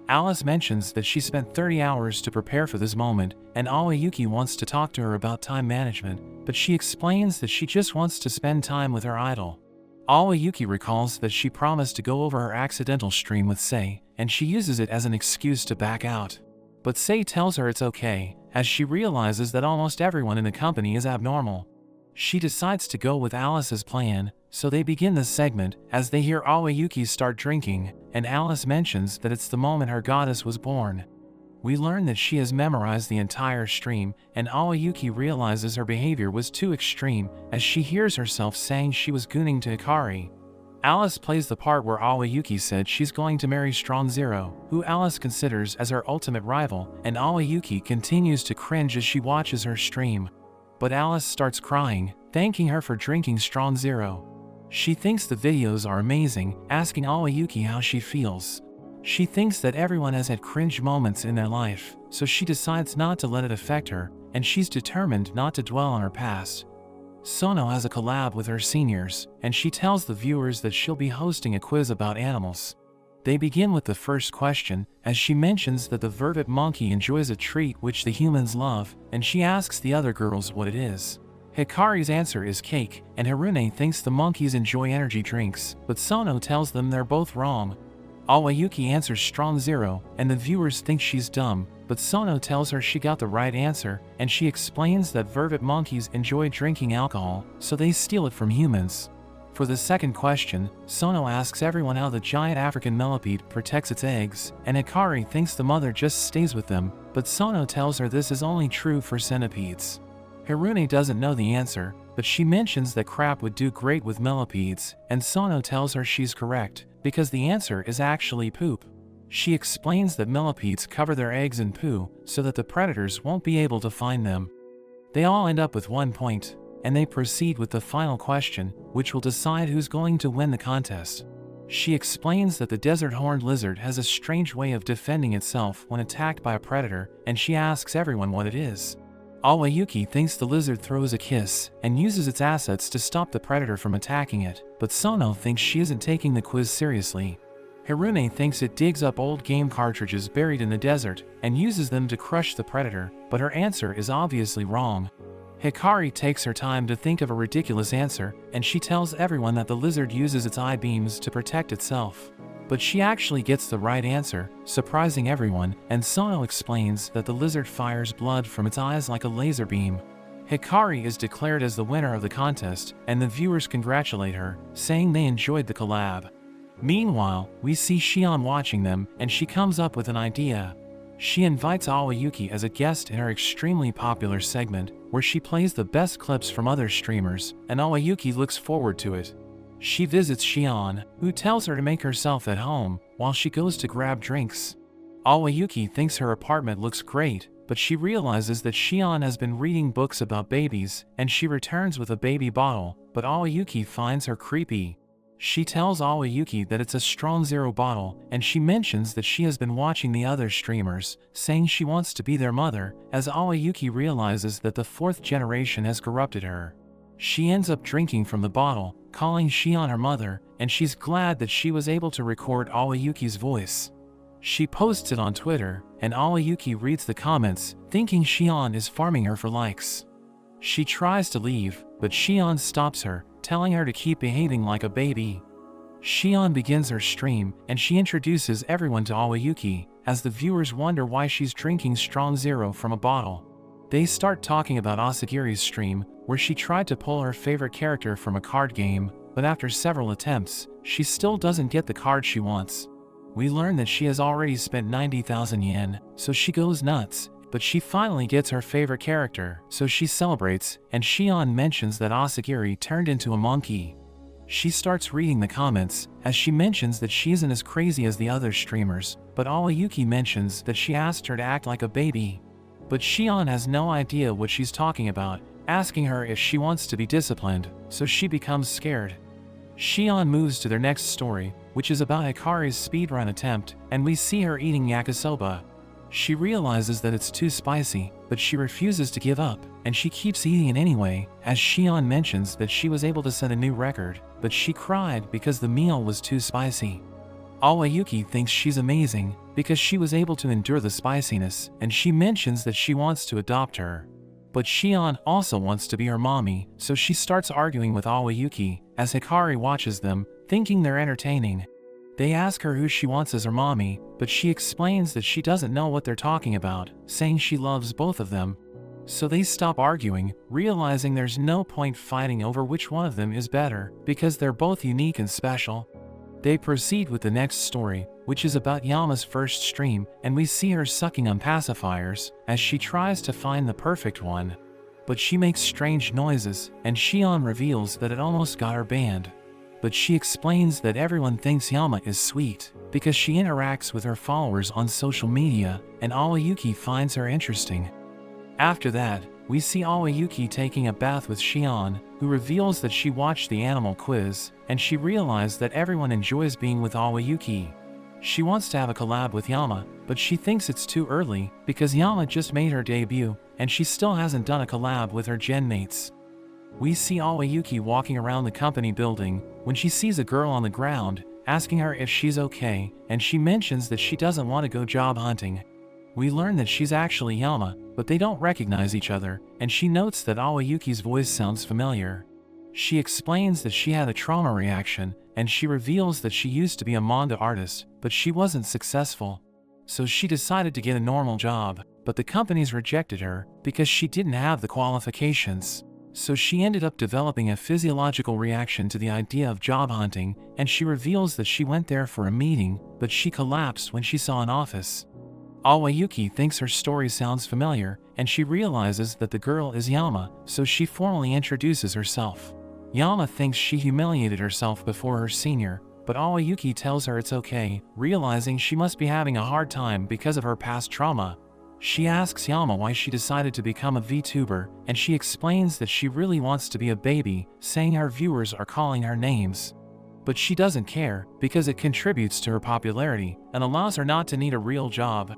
Alice mentions that she spent 30 hours to prepare for this moment, and Aoyuki wants to talk to her about time management, but she explains that she just wants to spend time with her idol. Aoyuki recalls that she promised to go over her accidental stream with Sei, and she uses it as an excuse to back out. But Sei tells her it's okay, as she realizes that almost everyone in the company is abnormal. She decides to go with Alice's plan, so they begin the segment as they hear Aoyuki start drinking, and Alice mentions that it's the moment her goddess was born. We learn that she has memorized the entire stream, and Aoyuki realizes her behavior was too extreme as she hears herself saying she was gooning to Hikari. Alice plays the part where Aoyuki said she's going to marry Strong Zero, who Alice considers as her ultimate rival, and Aoyuki continues to cringe as she watches her stream. But Alice starts crying, thanking her for drinking Strong Zero. She thinks the videos are amazing, asking Aoyuki how she feels. She thinks that everyone has had cringe moments in their life, so she decides not to let it affect her, and she's determined not to dwell on her past. Sono has a collab with her seniors, and she tells the viewers that she'll be hosting a quiz about animals. They begin with the first question, as she mentions that the vervet monkey enjoys a treat which the humans love, and she asks the other girls what it is. Hikari's answer is cake, and Hirune thinks the monkeys enjoy energy drinks, but Sono tells them they're both wrong. Aoyuki answers Strong Zero, and the viewers think she's dumb, but Sono tells her she got the right answer, and she explains that vervet monkeys enjoy drinking alcohol, so they steal it from humans. For the second question, Sono asks everyone how the giant African millipede protects its eggs, and Hikari thinks the mother just stays with them, but Sono tells her this is only true for centipedes. Hirune doesn't know the answer, but she mentions that crap would do great with millipedes, and Sono tells her she's correct, because the answer is actually poop. She explains that millipedes cover their eggs in poo, so that the predators won't be able to find them. They all end up with 1 point, and they proceed with the final question, which will decide who's going to win the contest. She explains that the desert horned lizard has a strange way of defending itself when attacked by a predator, and she asks everyone what it is. Aoyuki thinks the lizard throws a kiss, and uses its assets to stop the predator from attacking it, but Sono thinks she isn't taking the quiz seriously. Hirune thinks it digs up old game cartridges buried in the desert, and uses them to crush the predator, but her answer is obviously wrong. Hikari takes her time to think of a ridiculous answer, and she tells everyone that the lizard uses its eye beams to protect itself. But she actually gets the right answer, surprising everyone, and Sono explains that the lizard fires blood from its eyes like a laser beam. Hikari is declared as the winner of the contest, and the viewers congratulate her, saying they enjoyed the collab. Meanwhile, we see Shion watching them, and she comes up with an idea. She invites Aoyuki as a guest in her extremely popular segment, where she plays the best clips from other streamers, and Aoyuki looks forward to it. She visits Shion, who tells her to make herself at home, while she goes to grab drinks. Aoyuki thinks her apartment looks great, but she realizes that Shion has been reading books about babies, and she returns with a baby bottle, but Aoyuki finds her creepy. She tells Aoyuki that it's a strong zero bottle, and she mentions that she has been watching the other streamers, saying she wants to be their mother, as Aoyuki realizes that the fourth generation has corrupted her. She ends up drinking from the bottle, calling Shion her mother, and she's glad that she was able to record Aoyuki's voice. She posts it on Twitter, and Aoyuki reads the comments, thinking Shion is farming her for likes. She tries to leave, but Shion stops her, telling her to keep behaving like a baby. Shion begins her stream, and she introduces everyone to Aoyuki, as the viewers wonder why she's drinking strong zero from a bottle. They start talking about Asagiri's stream, where she tried to pull her favorite character from a card game, but after several attempts, she still doesn't get the card she wants. We learn that she has already spent 90,000 yen, so she goes nuts, but she finally gets her favorite character, so she celebrates, and Shion mentions that Asagiri turned into a monkey. She starts reading the comments, as she mentions that she isn't as crazy as the other streamers, but Aoyuki mentions that she asked her to act like a baby. But Shion has no idea what she's talking about, asking her if she wants to be disciplined, so she becomes scared. Shion moves to their next story, which is about Hikari's speedrun attempt, and we see her eating yakisoba. She realizes that it's too spicy, but she refuses to give up, and she keeps eating it anyway, as Shion mentions that she was able to set a new record, but she cried because the meal was too spicy. Aoyuki thinks she's amazing, because she was able to endure the spiciness, and she mentions that she wants to adopt her. But Shion also wants to be her mommy, so she starts arguing with Aoyuki, as Hikari watches them, thinking they're entertaining. They ask her who she wants as her mommy, but she explains that she doesn't know what they're talking about, saying she loves both of them. So they stop arguing, realizing there's no point fighting over which one of them is better, because they're both unique and special. They proceed with the next story, which is about Yama's first stream, and we see her sucking on pacifiers, as she tries to find the perfect one. But she makes strange noises, and Shion reveals that it almost got her banned. But she explains that everyone thinks Yama is sweet, because she interacts with her followers on social media, and Aoyuki finds her interesting. After that, we see Aoyuki taking a bath with Shion, who reveals that she watched the animal quiz, and she realized that everyone enjoys being with Aoyuki. She wants to have a collab with Yama, but she thinks it's too early, because Yama just made her debut, and she still hasn't done a collab with her gen mates. We see Aoyuki walking around the company building, when she sees a girl on the ground, asking her if she's okay, and she mentions that she doesn't want to go job hunting. We learn that she's actually Yama, but they don't recognize each other, and she notes that Aoyuki's voice sounds familiar. She explains that she had a trauma reaction, and she reveals that she used to be a manga artist, but she wasn't successful. So she decided to get a normal job, but the companies rejected her because she didn't have the qualifications. So she ended up developing a physiological reaction to the idea of job hunting, and she reveals that she went there for a meeting, but she collapsed when she saw an office. Aoyuki thinks her story sounds familiar, and she realizes that the girl is Yama, so she formally introduces herself. Yama thinks she humiliated herself before her senior, but Aoyuki tells her it's okay, realizing she must be having a hard time because of her past trauma. She asks Yama why she decided to become a Vtuber, and she explains that she really wants to be a baby, saying her viewers are calling her names. But she doesn't care, because it contributes to her popularity, and allows her not to need a real job.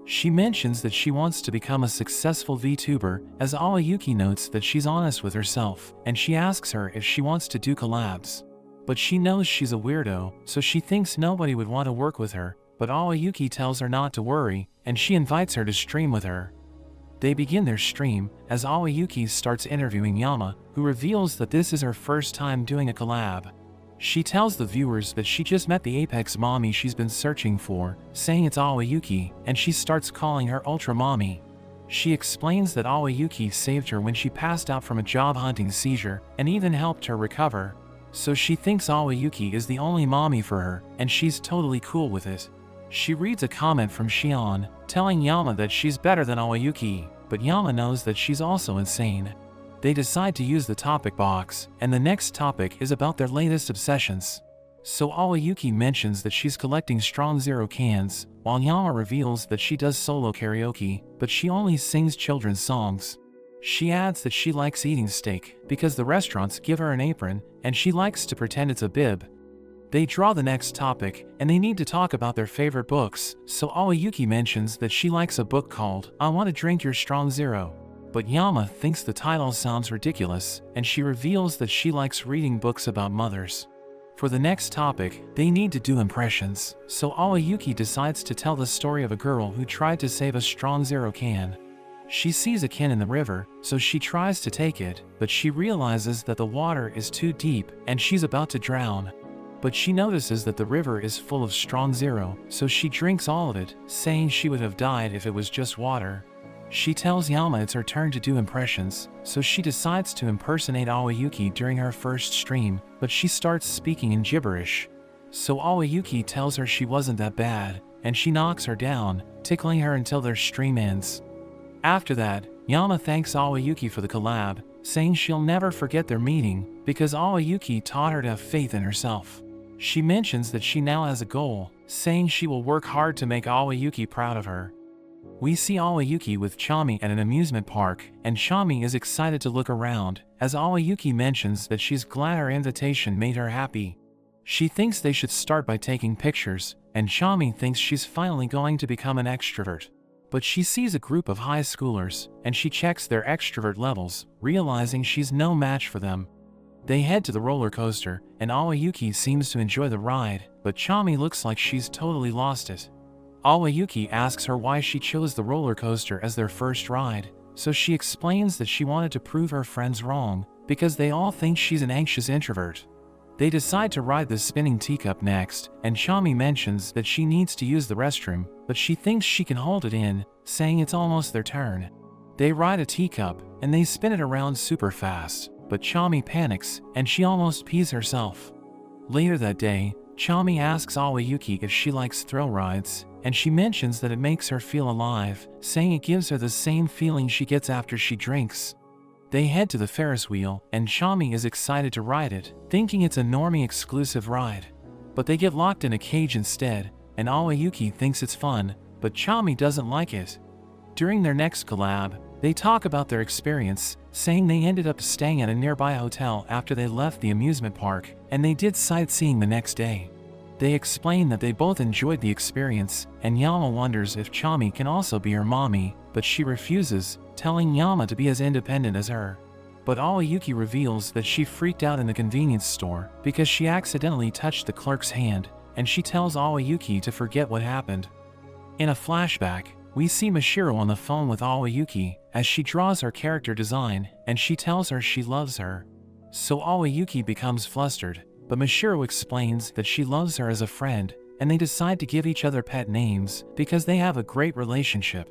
She mentions that she wants to become a successful Vtuber, as Aoyuki notes that she's honest with herself, and she asks her if she wants to do collabs. But she knows she's a weirdo, so she thinks nobody would want to work with her, but Aoyuki tells her not to worry, and she invites her to stream with her. They begin their stream, as Aoyuki starts interviewing Yama, who reveals that this is her first time doing a collab. She tells the viewers that she just met the apex mommy she's been searching for, saying it's Aoyuki, and she starts calling her Ultra Mommy. She explains that Aoyuki saved her when she passed out from a job hunting seizure, and even helped her recover. So she thinks Aoyuki is the only mommy for her, and she's totally cool with it. She reads a comment from Shion, telling Yama that she's better than Aoyuki, but Yama knows that she's also insane. They decide to use the topic box, and the next topic is about their latest obsessions. So Aoyuki mentions that she's collecting Strong Zero cans, while Yama reveals that she does solo karaoke, but she only sings children's songs. She adds that she likes eating steak, because the restaurants give her an apron, and she likes to pretend it's a bib. They draw the next topic, and they need to talk about their favorite books, so Aoyuki mentions that she likes a book called I Want to Drink Your Strong Zero. But Yama thinks the title sounds ridiculous, and she reveals that she likes reading books about mothers. For the next topic, they need to do impressions, so Aoyuki decides to tell the story of a girl who tried to save a Strong Zero can. She sees a can in the river, so she tries to take it, but she realizes that the water is too deep, and she's about to drown. But she notices that the river is full of Strong Zero, so she drinks all of it, saying she would have died if it was just water. She tells Yama it's her turn to do impressions, so she decides to impersonate Aoyuki during her first stream, but she starts speaking in gibberish. So Aoyuki tells her she wasn't that bad, and she knocks her down, tickling her until their stream ends. After that, Yama thanks Aoyuki for the collab, saying she'll never forget their meeting, because Aoyuki taught her to have faith in herself. She mentions that she now has a goal, saying she will work hard to make Aoyuki proud of her. We see Aoyuki with Chami at an amusement park, and Chami is excited to look around, as Aoyuki mentions that she's glad her invitation made her happy. She thinks they should start by taking pictures, and Chami thinks she's finally going to become an extrovert. But she sees a group of high schoolers, and she checks their extrovert levels, realizing she's no match for them. They head to the roller coaster, and Aoyuki seems to enjoy the ride, but Chami looks like she's totally lost it. Aoyuki asks her why she chose the roller coaster as their first ride, so she explains that she wanted to prove her friends wrong, because they all think she's an anxious introvert. They decide to ride the spinning teacup next, and Chami mentions that she needs to use the restroom, but she thinks she can hold it in, saying it's almost their turn. They ride a teacup, and they spin it around super fast, but Chami panics, and she almost pees herself. Later that day, Chami asks Aoyuki if she likes thrill rides, and she mentions that it makes her feel alive, saying it gives her the same feeling she gets after she drinks. They head to the Ferris wheel, and Chami is excited to ride it, thinking it's a normie exclusive ride. But they get locked in a cage instead, and Aoyuki thinks it's fun, but Chami doesn't like it. During their next collab, they talk about their experience, saying they ended up staying at a nearby hotel after they left the amusement park, and they did sightseeing the next day. They explain that they both enjoyed the experience, and Yama wonders if Chami can also be her mommy, but she refuses, telling Yama to be as independent as her. But Aoyuki reveals that she freaked out in the convenience store because she accidentally touched the clerk's hand, and she tells Aoyuki to forget what happened. In a flashback, we see Mashiro on the phone with Aoyuki as she draws her character design, and she tells her she loves her. So Aoyuki becomes flustered, but Mashiro explains that she loves her as a friend, and they decide to give each other pet names because they have a great relationship.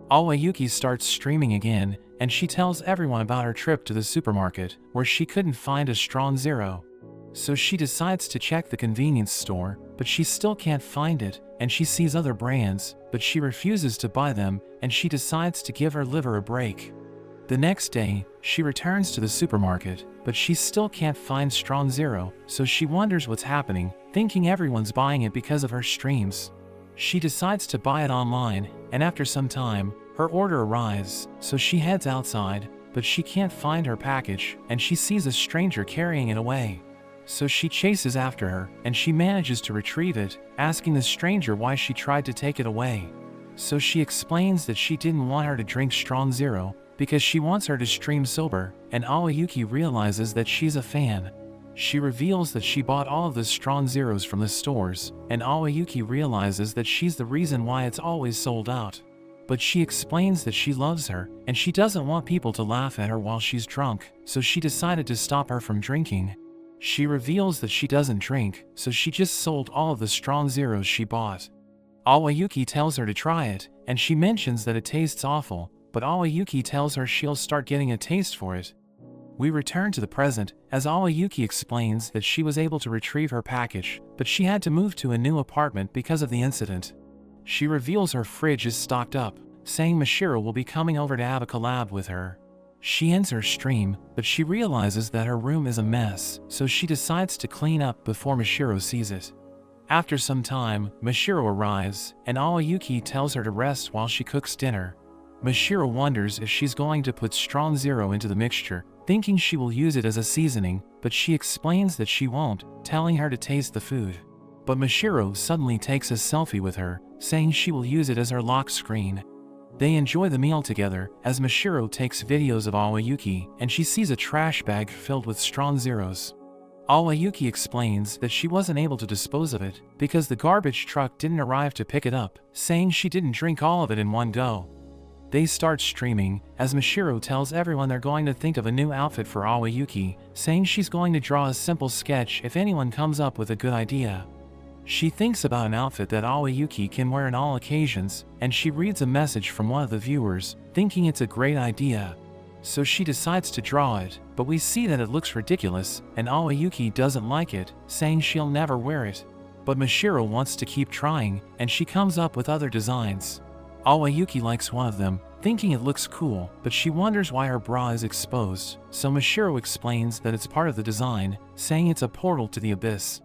Aoyuki starts streaming again, and she tells everyone about her trip to the supermarket, where she couldn't find a Strong Zero. So she decides to check the convenience store, but she still can't find it, and she sees other brands, but she refuses to buy them, and she decides to give her liver a break. The next day, she returns to the supermarket, but she still can't find Strong Zero, so she wonders what's happening, thinking everyone's buying it because of her streams. She decides to buy it online, and after some time, her order arrives, so she heads outside, but she can't find her package, and she sees a stranger carrying it away. So she chases after her, and she manages to retrieve it, asking the stranger why she tried to take it away. So she explains that she didn't want her to drink Strong Zero, because she wants her to stream sober, and Aoyuki realizes that she's a fan. She reveals that she bought all of the Strong Zeros from the stores, and Aoyuki realizes that she's the reason why it's always sold out. But she explains that she loves her, and she doesn't want people to laugh at her while she's drunk, so she decided to stop her from drinking. She reveals that she doesn't drink, so she just sold all of the Strong Zeros she bought. Aoyuki tells her to try it, and she mentions that it tastes awful, but Aoyuki tells her she'll start getting a taste for it. We return to the present, as Aoyuki explains that she was able to retrieve her package, but she had to move to a new apartment because of the incident. She reveals her fridge is stocked up, saying Mashiro will be coming over to have a collab with her. She ends her stream, but she realizes that her room is a mess, so she decides to clean up before Mashiro sees it. After some time, Mashiro arrives, and Aoyuki tells her to rest while she cooks dinner. Mashiro wonders if she's going to put strong zero into the mixture, thinking she will use it as a seasoning, but she explains that she won't, telling her to taste the food. But Mashiro suddenly takes a selfie with her, saying she will use it as her lock screen. They enjoy the meal together, as Mashiro takes videos of Aoyuki, and she sees a trash bag filled with strong zeros. Aoyuki explains that she wasn't able to dispose of it, because the garbage truck didn't arrive to pick it up, saying she didn't drink all of it in one go. They start streaming, as Mashiro tells everyone they're going to think of a new outfit for Aoyuki, saying she's going to draw a simple sketch if anyone comes up with a good idea. She thinks about an outfit that Aoyuki can wear on all occasions, and she reads a message from one of the viewers, thinking it's a great idea. So she decides to draw it, but we see that it looks ridiculous, and Aoyuki doesn't like it, saying she'll never wear it. But Mashiro wants to keep trying, and she comes up with other designs. Aoyuki likes one of them, thinking it looks cool, but she wonders why her bra is exposed, so Mashiro explains that it's part of the design, saying it's a portal to the abyss.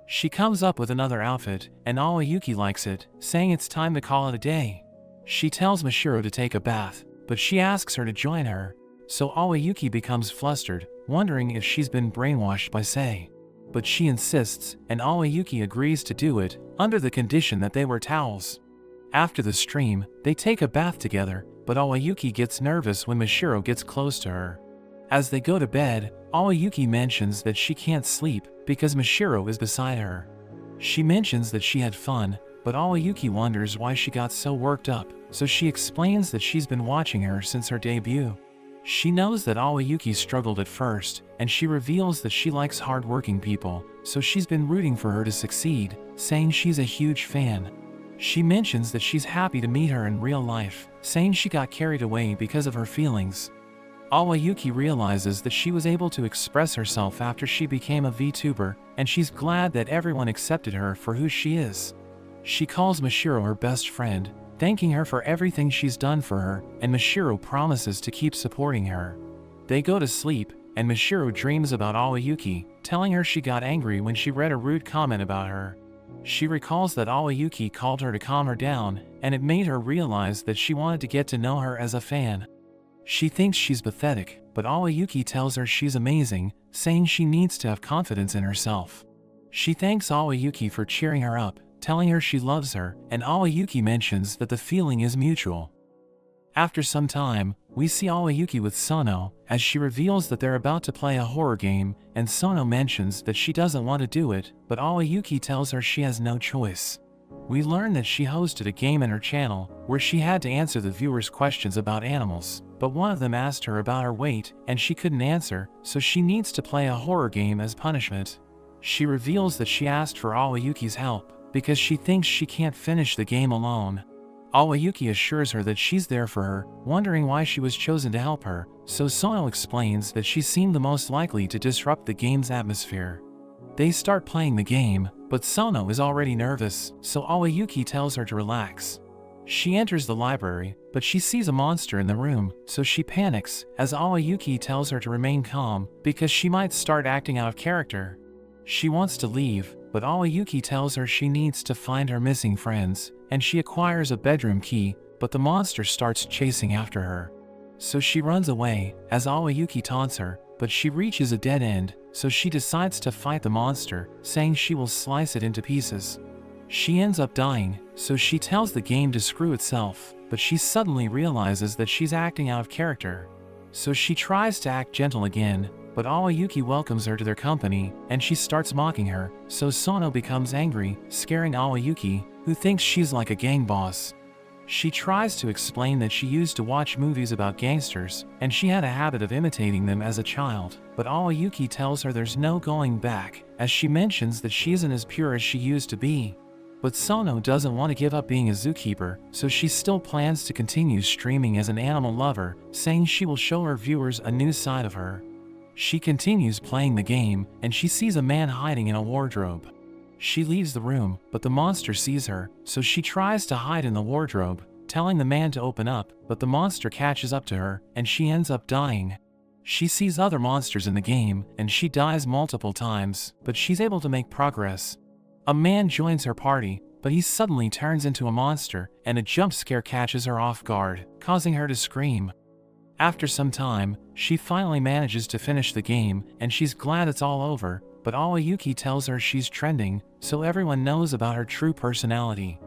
She comes up with another outfit, and Aoyuki likes it, saying it's time to call it a day. She tells Mashiro to take a bath, but she asks her to join her, so Aoyuki becomes flustered, wondering if she's been brainwashed by Sei. But she insists, and Aoyuki agrees to do it, under the condition that they wear towels. After the stream, they take a bath together, but Aoyuki gets nervous when Mashiro gets close to her. As they go to bed, Aoyuki mentions that she can't sleep because Mashiro is beside her. She mentions that she had fun, but Aoyuki wonders why she got so worked up, so she explains that she's been watching her since her debut. She knows that Aoyuki struggled at first, and she reveals that she likes hard-working people, so she's been rooting for her to succeed, saying she's a huge fan. She mentions that she's happy to meet her in real life, saying she got carried away because of her feelings. Aoyuki realizes that she was able to express herself after she became a Vtuber, and she's glad that everyone accepted her for who she is. She calls Mashiro her best friend, thanking her for everything she's done for her, and Mashiro promises to keep supporting her. They go to sleep, and Mashiro dreams about Aoyuki, telling her she got angry when she read a rude comment about her. She recalls that Aoyuki called her to calm her down, and it made her realize that she wanted to get to know her as a fan. She thinks she's pathetic, but Aoyuki tells her she's amazing, saying she needs to have confidence in herself. She thanks Aoyuki for cheering her up, telling her she loves her, and Aoyuki mentions that the feeling is mutual. After some time, we see Aoyuki with Sono, as she reveals that they're about to play a horror game, and Sono mentions that she doesn't want to do it, but Aoyuki tells her she has no choice. We learn that she hosted a game in her channel, where she had to answer the viewers' questions about animals, but one of them asked her about her weight, and she couldn't answer, so she needs to play a horror game as punishment. She reveals that she asked for Aoyuki's help, because she thinks she can't finish the game alone. Aoyuki assures her that she's there for her, wondering why she was chosen to help her, so Sono explains that she seemed the most likely to disrupt the game's atmosphere. They start playing the game, but Sono is already nervous, so Aoyuki tells her to relax. She enters the library, but she sees a monster in the room, so she panics, as Aoyuki tells her to remain calm, because she might start acting out of character. She wants to leave, but Aoyuki tells her she needs to find her missing friends, and she acquires a bedroom key, but the monster starts chasing after her. So she runs away, as Aoyuki taunts her, but she reaches a dead end, so she decides to fight the monster, saying she will slice it into pieces. She ends up dying, so she tells the game to screw itself, but she suddenly realizes that she's acting out of character. So she tries to act gentle again, but Aoyuki welcomes her to their company, and she starts mocking her, so Sono becomes angry, scaring Aoyuki, who thinks she's like a gang boss. She tries to explain that she used to watch movies about gangsters, and she had a habit of imitating them as a child, but Aoyuki tells her there's no going back, as she mentions that she isn't as pure as she used to be. But Sono doesn't want to give up being a zookeeper, so she still plans to continue streaming as an animal lover, saying she will show her viewers a new side of her. She continues playing the game, and she sees a man hiding in a wardrobe. She leaves the room, but the monster sees her, so she tries to hide in the wardrobe, telling the man to open up, but the monster catches up to her, and she ends up dying. She sees other monsters in the game, and she dies multiple times, but she's able to make progress. A man joins her party, but he suddenly turns into a monster, and a jump scare catches her off guard, causing her to scream. After some time, she finally manages to finish the game, and she's glad it's all over, but Aoyuki tells her she's trending, so everyone knows about her true personality.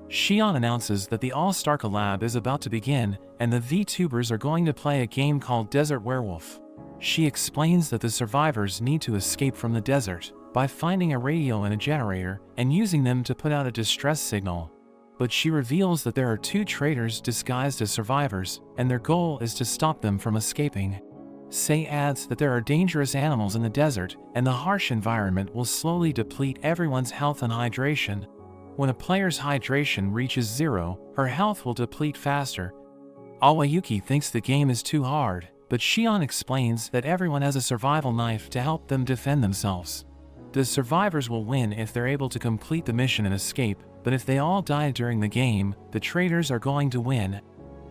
Shion announces that the All-Star collab is about to begin, and the Vtubers are going to play a game called Desert Werewolf. She explains that the survivors need to escape from the desert by finding a radio and a generator and using them to put out a distress signal. But she reveals that there are two traitors disguised as survivors, and their goal is to stop them from escaping. Sei adds that there are dangerous animals in the desert, and the harsh environment will slowly deplete everyone's health and hydration. When a player's hydration reaches 0, her health will deplete faster. Aoyuki thinks the game is too hard, but Shion explains that everyone has a survival knife to help them defend themselves. The survivors will win if they're able to complete the mission and escape, but if they all die during the game, the traitors are going to win.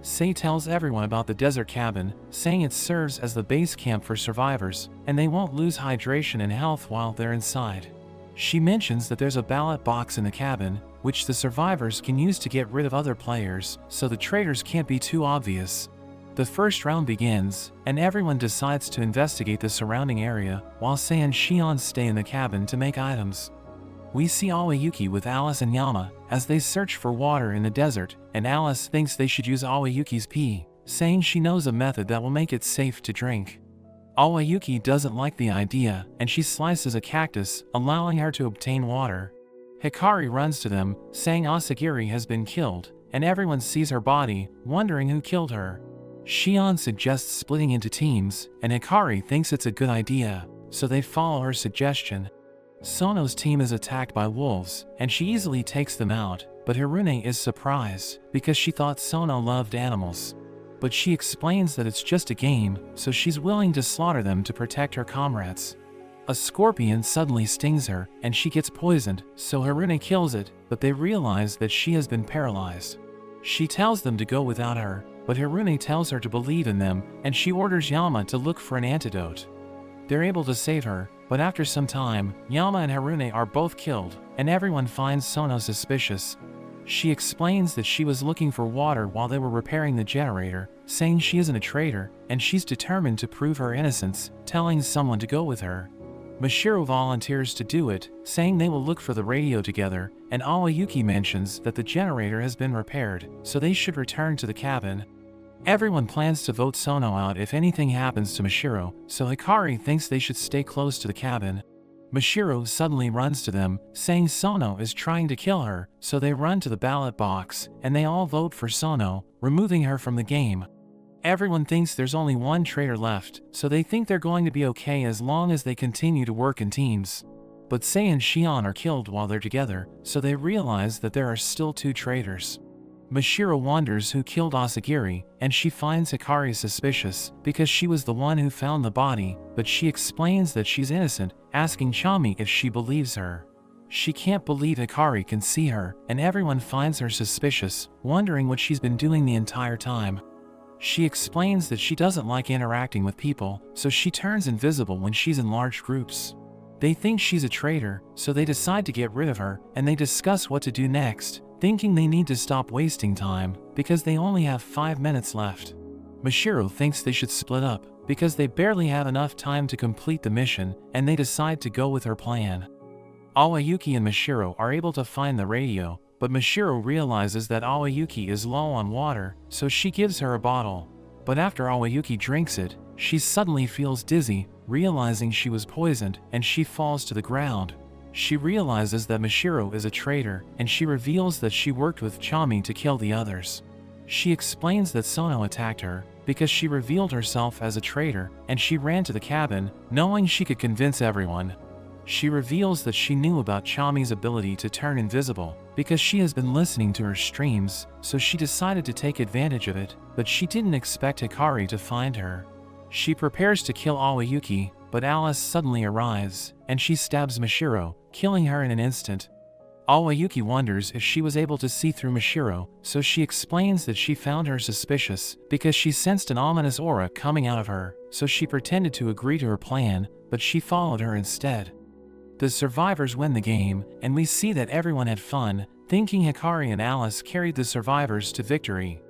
Sei tells everyone about the desert cabin, saying it serves as the base camp for survivors, and they won't lose hydration and health while they're inside. She mentions that there's a ballot box in the cabin, which the survivors can use to get rid of other players, so the traitors can't be too obvious. The first round begins, and everyone decides to investigate the surrounding area, while Sei and Shion stay in the cabin to make items. We see Aoyuki with Alice and Yama as they search for water in the desert, and Alice thinks they should use Aoyuki's pee, saying she knows a method that will make it safe to drink. Aoyuki doesn't like the idea, and she slices a cactus, allowing her to obtain water. Hikari runs to them, saying Asagiri has been killed, and everyone sees her body, wondering who killed her. Shion suggests splitting into teams, and Hikari thinks it's a good idea, so they follow her suggestion. Sono's team is attacked by wolves, and she easily takes them out, but Hirune is surprised, because she thought Sono loved animals. But she explains that it's just a game, so she's willing to slaughter them to protect her comrades. A scorpion suddenly stings her, and she gets poisoned, so Hirune kills it, but they realize that she has been paralyzed. She tells them to go without her, but Hirune tells her to believe in them, and she orders Yama to look for an antidote. They're able to save her, but after some time, Yama and Hirune are both killed, and everyone finds Sono suspicious. She explains that she was looking for water while they were repairing the generator, saying she isn't a traitor, and she's determined to prove her innocence, telling someone to go with her. Mashiro volunteers to do it, saying they will look for the radio together, and Aoyuki mentions that the generator has been repaired, so they should return to the cabin. Everyone plans to vote Sono out if anything happens to Mashiro, so Hikari thinks they should stay close to the cabin. Mashiro suddenly runs to them, saying Sono is trying to kill her, so they run to the ballot box, and they all vote for Sono, removing her from the game. Everyone thinks there's only one traitor left, so they think they're going to be okay as long as they continue to work in teams. But Sei and Shion are killed while they're together, so they realize that there are still two traitors. Mashiro wonders who killed Asagiri, and she finds Hikari suspicious, because she was the one who found the body, but she explains that she's innocent, asking Chami if she believes her. She can't believe Hikari can see her, and everyone finds her suspicious, wondering what she's been doing the entire time. She explains that she doesn't like interacting with people, so she turns invisible when she's in large groups. They think she's a traitor, so they decide to get rid of her, and they discuss what to do next, thinking they need to stop wasting time, because they only have 5 minutes left. Mashiro thinks they should split up, because they barely have enough time to complete the mission, and they decide to go with her plan. Aoyuki and Mashiro are able to find the radio, but Mashiro realizes that Aoyuki is low on water, so she gives her a bottle. But after Aoyuki drinks it, she suddenly feels dizzy, realizing she was poisoned, and she falls to the ground. She realizes that Mashiro is a traitor, and she reveals that she worked with Chami to kill the others. She explains that Sono attacked her, because she revealed herself as a traitor, and she ran to the cabin, knowing she could convince everyone. She reveals that she knew about Chami's ability to turn invisible, because she has been listening to her streams, so she decided to take advantage of it, but she didn't expect Hikari to find her. She prepares to kill Aoyuki, but Alice suddenly arrives, and she stabs Mashiro, killing her in an instant. Awayuki wonders if she was able to see through Mashiro, so she explains that she found her suspicious because she sensed an ominous aura coming out of her, so she pretended to agree to her plan, but she followed her instead. The survivors win the game, and we see that everyone had fun, thinking Hikari and Alice carried the survivors to victory.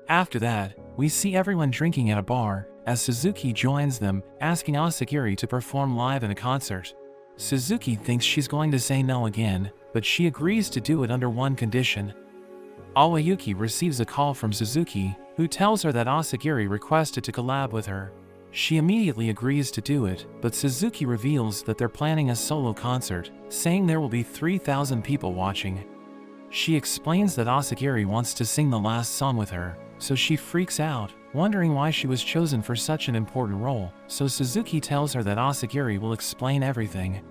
After that, we see everyone drinking at a bar, as Suzuki joins them, asking Asagiri to perform live in a concert. Suzuki thinks she's going to say no again, but she agrees to do it under one condition. Awayuki receives a call from Suzuki, who tells her that Asagiri requested to collab with her. She immediately agrees to do it, but Suzuki reveals that they're planning a solo concert, saying there will be 3,000 people watching. She explains that Asagiri wants to sing the last song with her, so she freaks out, wondering why she was chosen for such an important role, so Suzuki tells her that Asagiri will explain everything.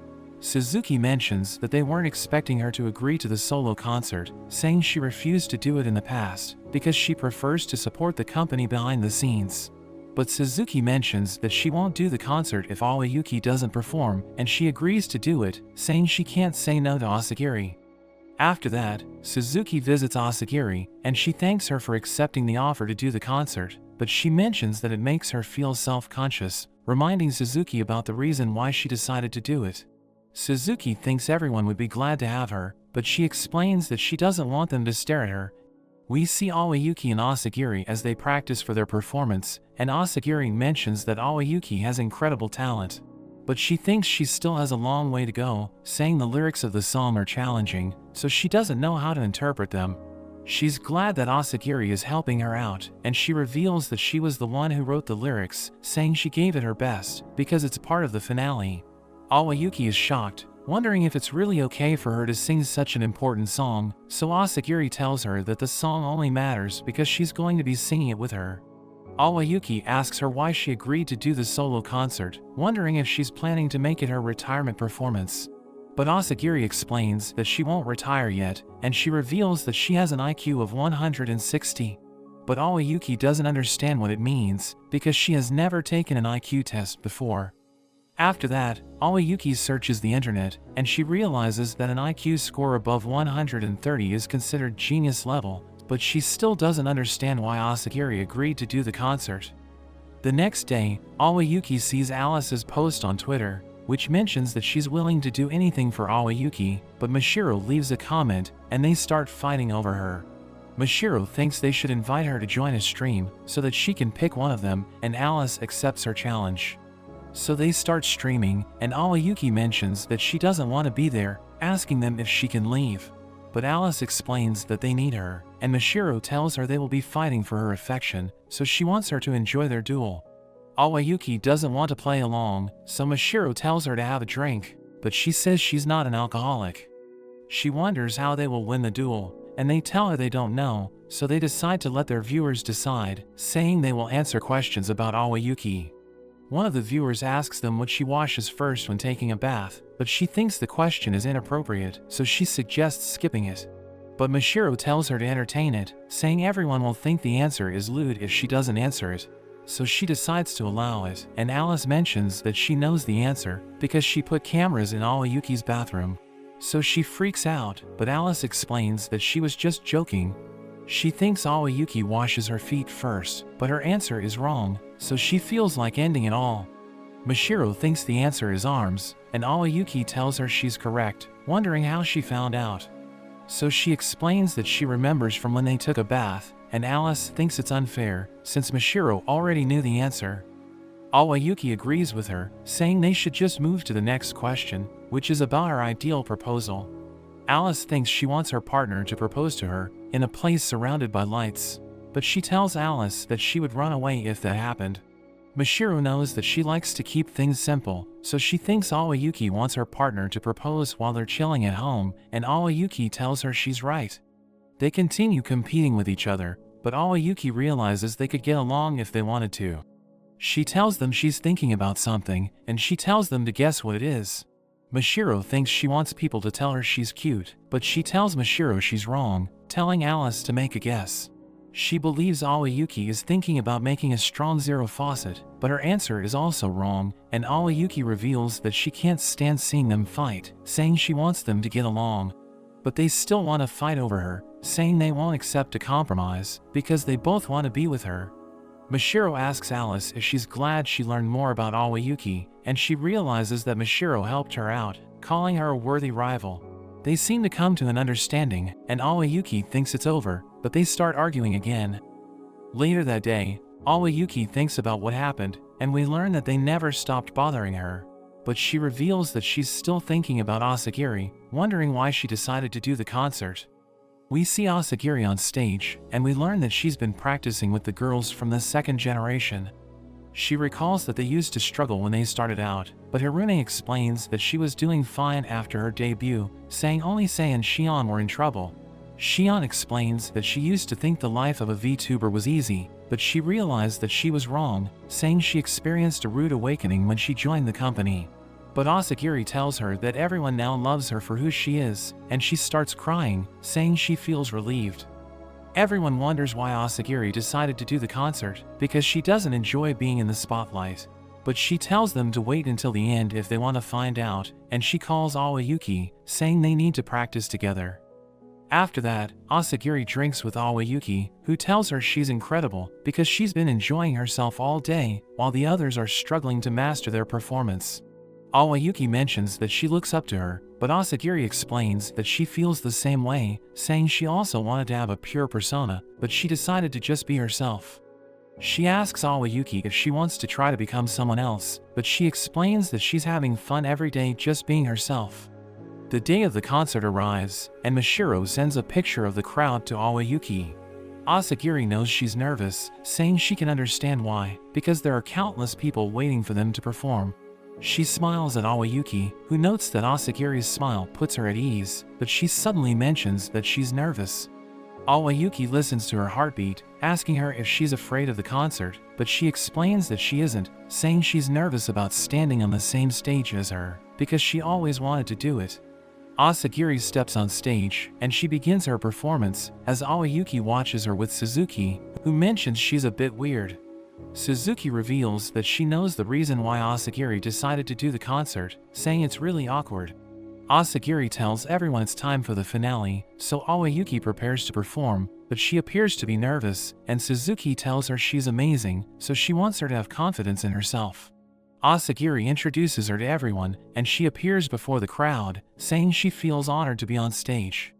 Suzuki mentions that they weren't expecting her to agree to the solo concert, saying she refused to do it in the past, because she prefers to support the company behind the scenes. But Suzuki mentions that she won't do the concert if Awayuki doesn't perform, and she agrees to do it, saying she can't say no to Asagiri. After that, Suzuki visits Asagiri, and she thanks her for accepting the offer to do the concert, but she mentions that it makes her feel self-conscious, reminding Suzuki about the reason why she decided to do it. Suzuki thinks everyone would be glad to have her, but she explains that she doesn't want them to stare at her. We see Awayuki and Asagiri as they practice for their performance, and Asagiri mentions that Awayuki has incredible talent. But she thinks she still has a long way to go, saying the lyrics of the song are challenging, so she doesn't know how to interpret them. She's glad that Asagiri is helping her out, and she reveals that she was the one who wrote the lyrics, saying she gave it her best, because it's part of the finale. Awayuki is shocked, wondering if it's really okay for her to sing such an important song, so Asagiri tells her that the song only matters because she's going to be singing it with her. Awayuki asks her why she agreed to do the solo concert, wondering if she's planning to make it her retirement performance. But Asagiri explains that she won't retire yet, and she reveals that she has an IQ of 160. But Awayuki doesn't understand what it means, because she has never taken an IQ test before. After that, Awayuki searches the internet, and she realizes that an IQ score above 130 is considered genius level, but she still doesn't understand why Asagiri agreed to do the concert. The next day, Awayuki sees Alice's post on Twitter, which mentions that she's willing to do anything for Awayuki, but Mashiro leaves a comment, and they start fighting over her. Mashiro thinks they should invite her to join a stream, so that she can pick one of them, and Alice accepts her challenge. So they start streaming, and Awayuki mentions that she doesn't want to be there, asking them if she can leave. But Alice explains that they need her, and Mashiro tells her they will be fighting for her affection, so she wants her to enjoy their duel. Awayuki doesn't want to play along, so Mashiro tells her to have a drink, but she says she's not an alcoholic. She wonders how they will win the duel, and they tell her they don't know, so they decide to let their viewers decide, saying they will answer questions about Awayuki. One of the viewers asks them what she washes first when taking a bath, but she thinks the question is inappropriate, so she suggests skipping it. But Mashiro tells her to entertain it, saying everyone will think the answer is lewd if she doesn't answer it. So she decides to allow it, and Alice mentions that she knows the answer, because she put cameras in Awayuki's bathroom. So she freaks out, but Alice explains that she was just joking. She thinks Awayuki washes her feet first, but her answer is wrong, so she feels like ending it all. Mashiro thinks the answer is arms, and Awayuki tells her she's correct, wondering how she found out. So she explains that she remembers from when they took a bath, and Alice thinks it's unfair, since Mashiro already knew the answer. Awayuki agrees with her, saying they should just move to the next question, which is about her ideal proposal. Alice thinks she wants her partner to propose to her, in a place surrounded by lights. But she tells Alice that she would run away if that happened. Mashiro knows that she likes to keep things simple, so she thinks Awayuki wants her partner to propose while they're chilling at home, and Awayuki tells her she's right. They continue competing with each other, but Awayuki realizes they could get along if they wanted to. She tells them she's thinking about something, and she tells them to guess what it is. Mashiro thinks she wants people to tell her she's cute, but she tells Mashiro she's wrong, telling Alice to make a guess. She believes Aoyuki is thinking about making a strong zero faucet, but her answer is also wrong, and Aoyuki reveals that she can't stand seeing them fight, saying she wants them to get along. But they still want to fight over her, saying they won't accept a compromise, because they both want to be with her. Mashiro asks Alice if she's glad she learned more about Aoyuki, and she realizes that Mashiro helped her out, calling her a worthy rival. They seem to come to an understanding, and Aoyuki thinks it's over, but they start arguing again. Later that day, Aoyuki thinks about what happened, and we learn that they never stopped bothering her. But she reveals that she's still thinking about Asagiri, wondering why she decided to do the concert. We see Asagiri on stage, and we learn that she's been practicing with the girls from the second generation. She recalls that they used to struggle when they started out, but Hirune explains that she was doing fine after her debut, saying only Sei and Shion were in trouble. Shion explains that she used to think the life of a VTuber was easy, but she realized that she was wrong, saying she experienced a rude awakening when she joined the company. But Asagiri tells her that everyone now loves her for who she is, and she starts crying, saying she feels relieved. Everyone wonders why Asagiri decided to do the concert, because she doesn't enjoy being in the spotlight. But she tells them to wait until the end if they want to find out, and she calls Aoyuki, saying they need to practice together. After that, Asagiri drinks with Aoyuki, who tells her she's incredible because she's been enjoying herself all day, while the others are struggling to master their performance. Aoyuki mentions that she looks up to her, but Asagiri explains that she feels the same way, saying she also wanted to have a pure persona, but she decided to just be herself. She asks Aoyuki if she wants to try to become someone else, but she explains that she's having fun every day just being herself. The day of the concert arrives, and Mashiro sends a picture of the crowd to Aoyuki. Asagiri knows she's nervous, saying she can understand why, because there are countless people waiting for them to perform. She smiles at Aoyuki, who notes that Asagiri's smile puts her at ease, but she suddenly mentions that she's nervous. Aoyuki listens to her heartbeat, asking her if she's afraid of the concert, but she explains that she isn't, saying she's nervous about standing on the same stage as her, because she always wanted to do it. Asagiri steps on stage, and she begins her performance, as Aoyuki watches her with Suzuki, who mentions she's a bit weird. Suzuki reveals that she knows the reason why Asagiri decided to do the concert, saying it's really awkward. Asagiri tells everyone it's time for the finale, so Aoyuki prepares to perform, but she appears to be nervous, and Suzuki tells her she's amazing, so she wants her to have confidence in herself. Asagiri introduces her to everyone, and she appears before the crowd, saying she feels honored to be on stage.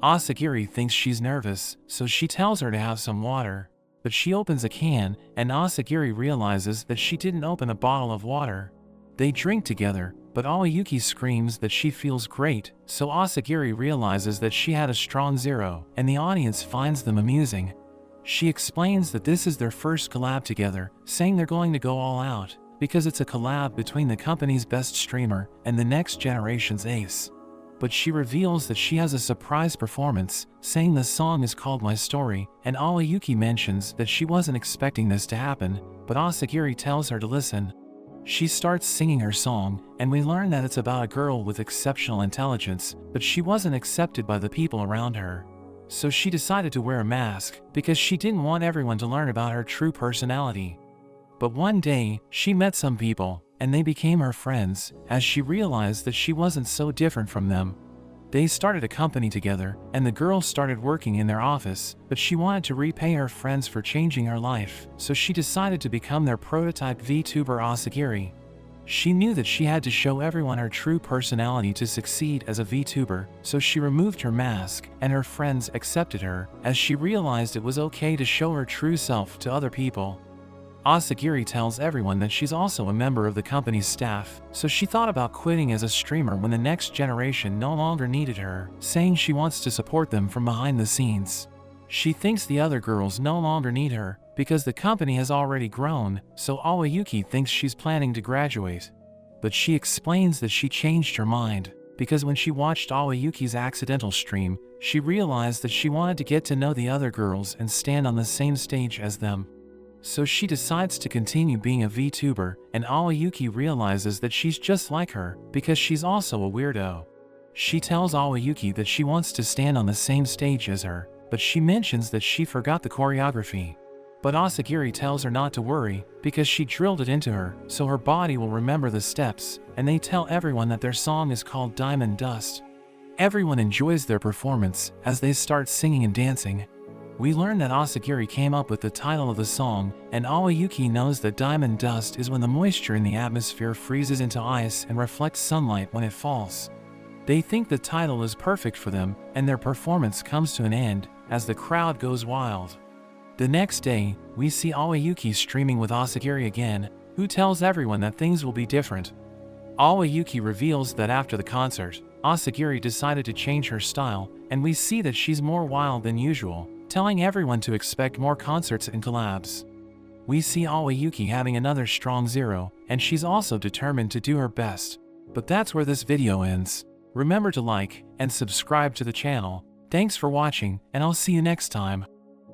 Asagiri thinks she's nervous, so she tells her to have some water. But she opens a can, and Asagiri realizes that she didn't open a bottle of water. They drink together, but Aoyuki screams that she feels great, so Asagiri realizes that she had a strong zero, and the audience finds them amusing. She explains that this is their first collab together, saying they're going to go all out, because it's a collab between the company's best streamer and the next generation's ace. But she reveals that she has a surprise performance, saying the song is called My Story, and Aoyuki mentions that she wasn't expecting this to happen, but Asagiri tells her to listen. She starts singing her song, and we learn that it's about a girl with exceptional intelligence, but she wasn't accepted by the people around her. So she decided to wear a mask, because she didn't want everyone to learn about her true personality. But one day, she met some people, and they became her friends, as she realized that she wasn't so different from them. They started a company together, and the girl started working in their office, but she wanted to repay her friends for changing her life, so she decided to become their prototype VTuber Asagiri. She knew that she had to show everyone her true personality to succeed as a VTuber, so she removed her mask, and her friends accepted her, as she realized it was okay to show her true self to other people. Asagiri tells everyone that she's also a member of the company's staff, so she thought about quitting as a streamer when the next generation no longer needed her, saying she wants to support them from behind the scenes. She thinks the other girls no longer need her, because the company has already grown, so Aoyuki thinks she's planning to graduate. But she explains that she changed her mind, because when she watched Aoyuki's accidental stream, she realized that she wanted to get to know the other girls and stand on the same stage as them. So she decides to continue being a VTuber, and Aoyuki realizes that she's just like her, because she's also a weirdo. She tells Aoyuki that she wants to stand on the same stage as her, but she mentions that she forgot the choreography. But Asagiri tells her not to worry, because she drilled it into her, so her body will remember the steps, and they tell everyone that their song is called Diamond Dust. Everyone enjoys their performance as they start singing and dancing. We learn that Asagiri came up with the title of the song, and Aoyuki knows that diamond dust is when the moisture in the atmosphere freezes into ice and reflects sunlight when it falls. They think the title is perfect for them, and their performance comes to an end as the crowd goes wild. The next day, we see Aoyuki streaming with Asagiri again, who tells everyone that things will be different. Aoyuki reveals that after the concert, Asagiri decided to change her style, and we see that she's more wild than usual, telling everyone to expect more concerts and collabs. We see Aoyuki having another strong zero, and she's also determined to do her best. But that's where this video ends. Remember to like and subscribe to the channel. Thanks for watching, and I'll see you next time.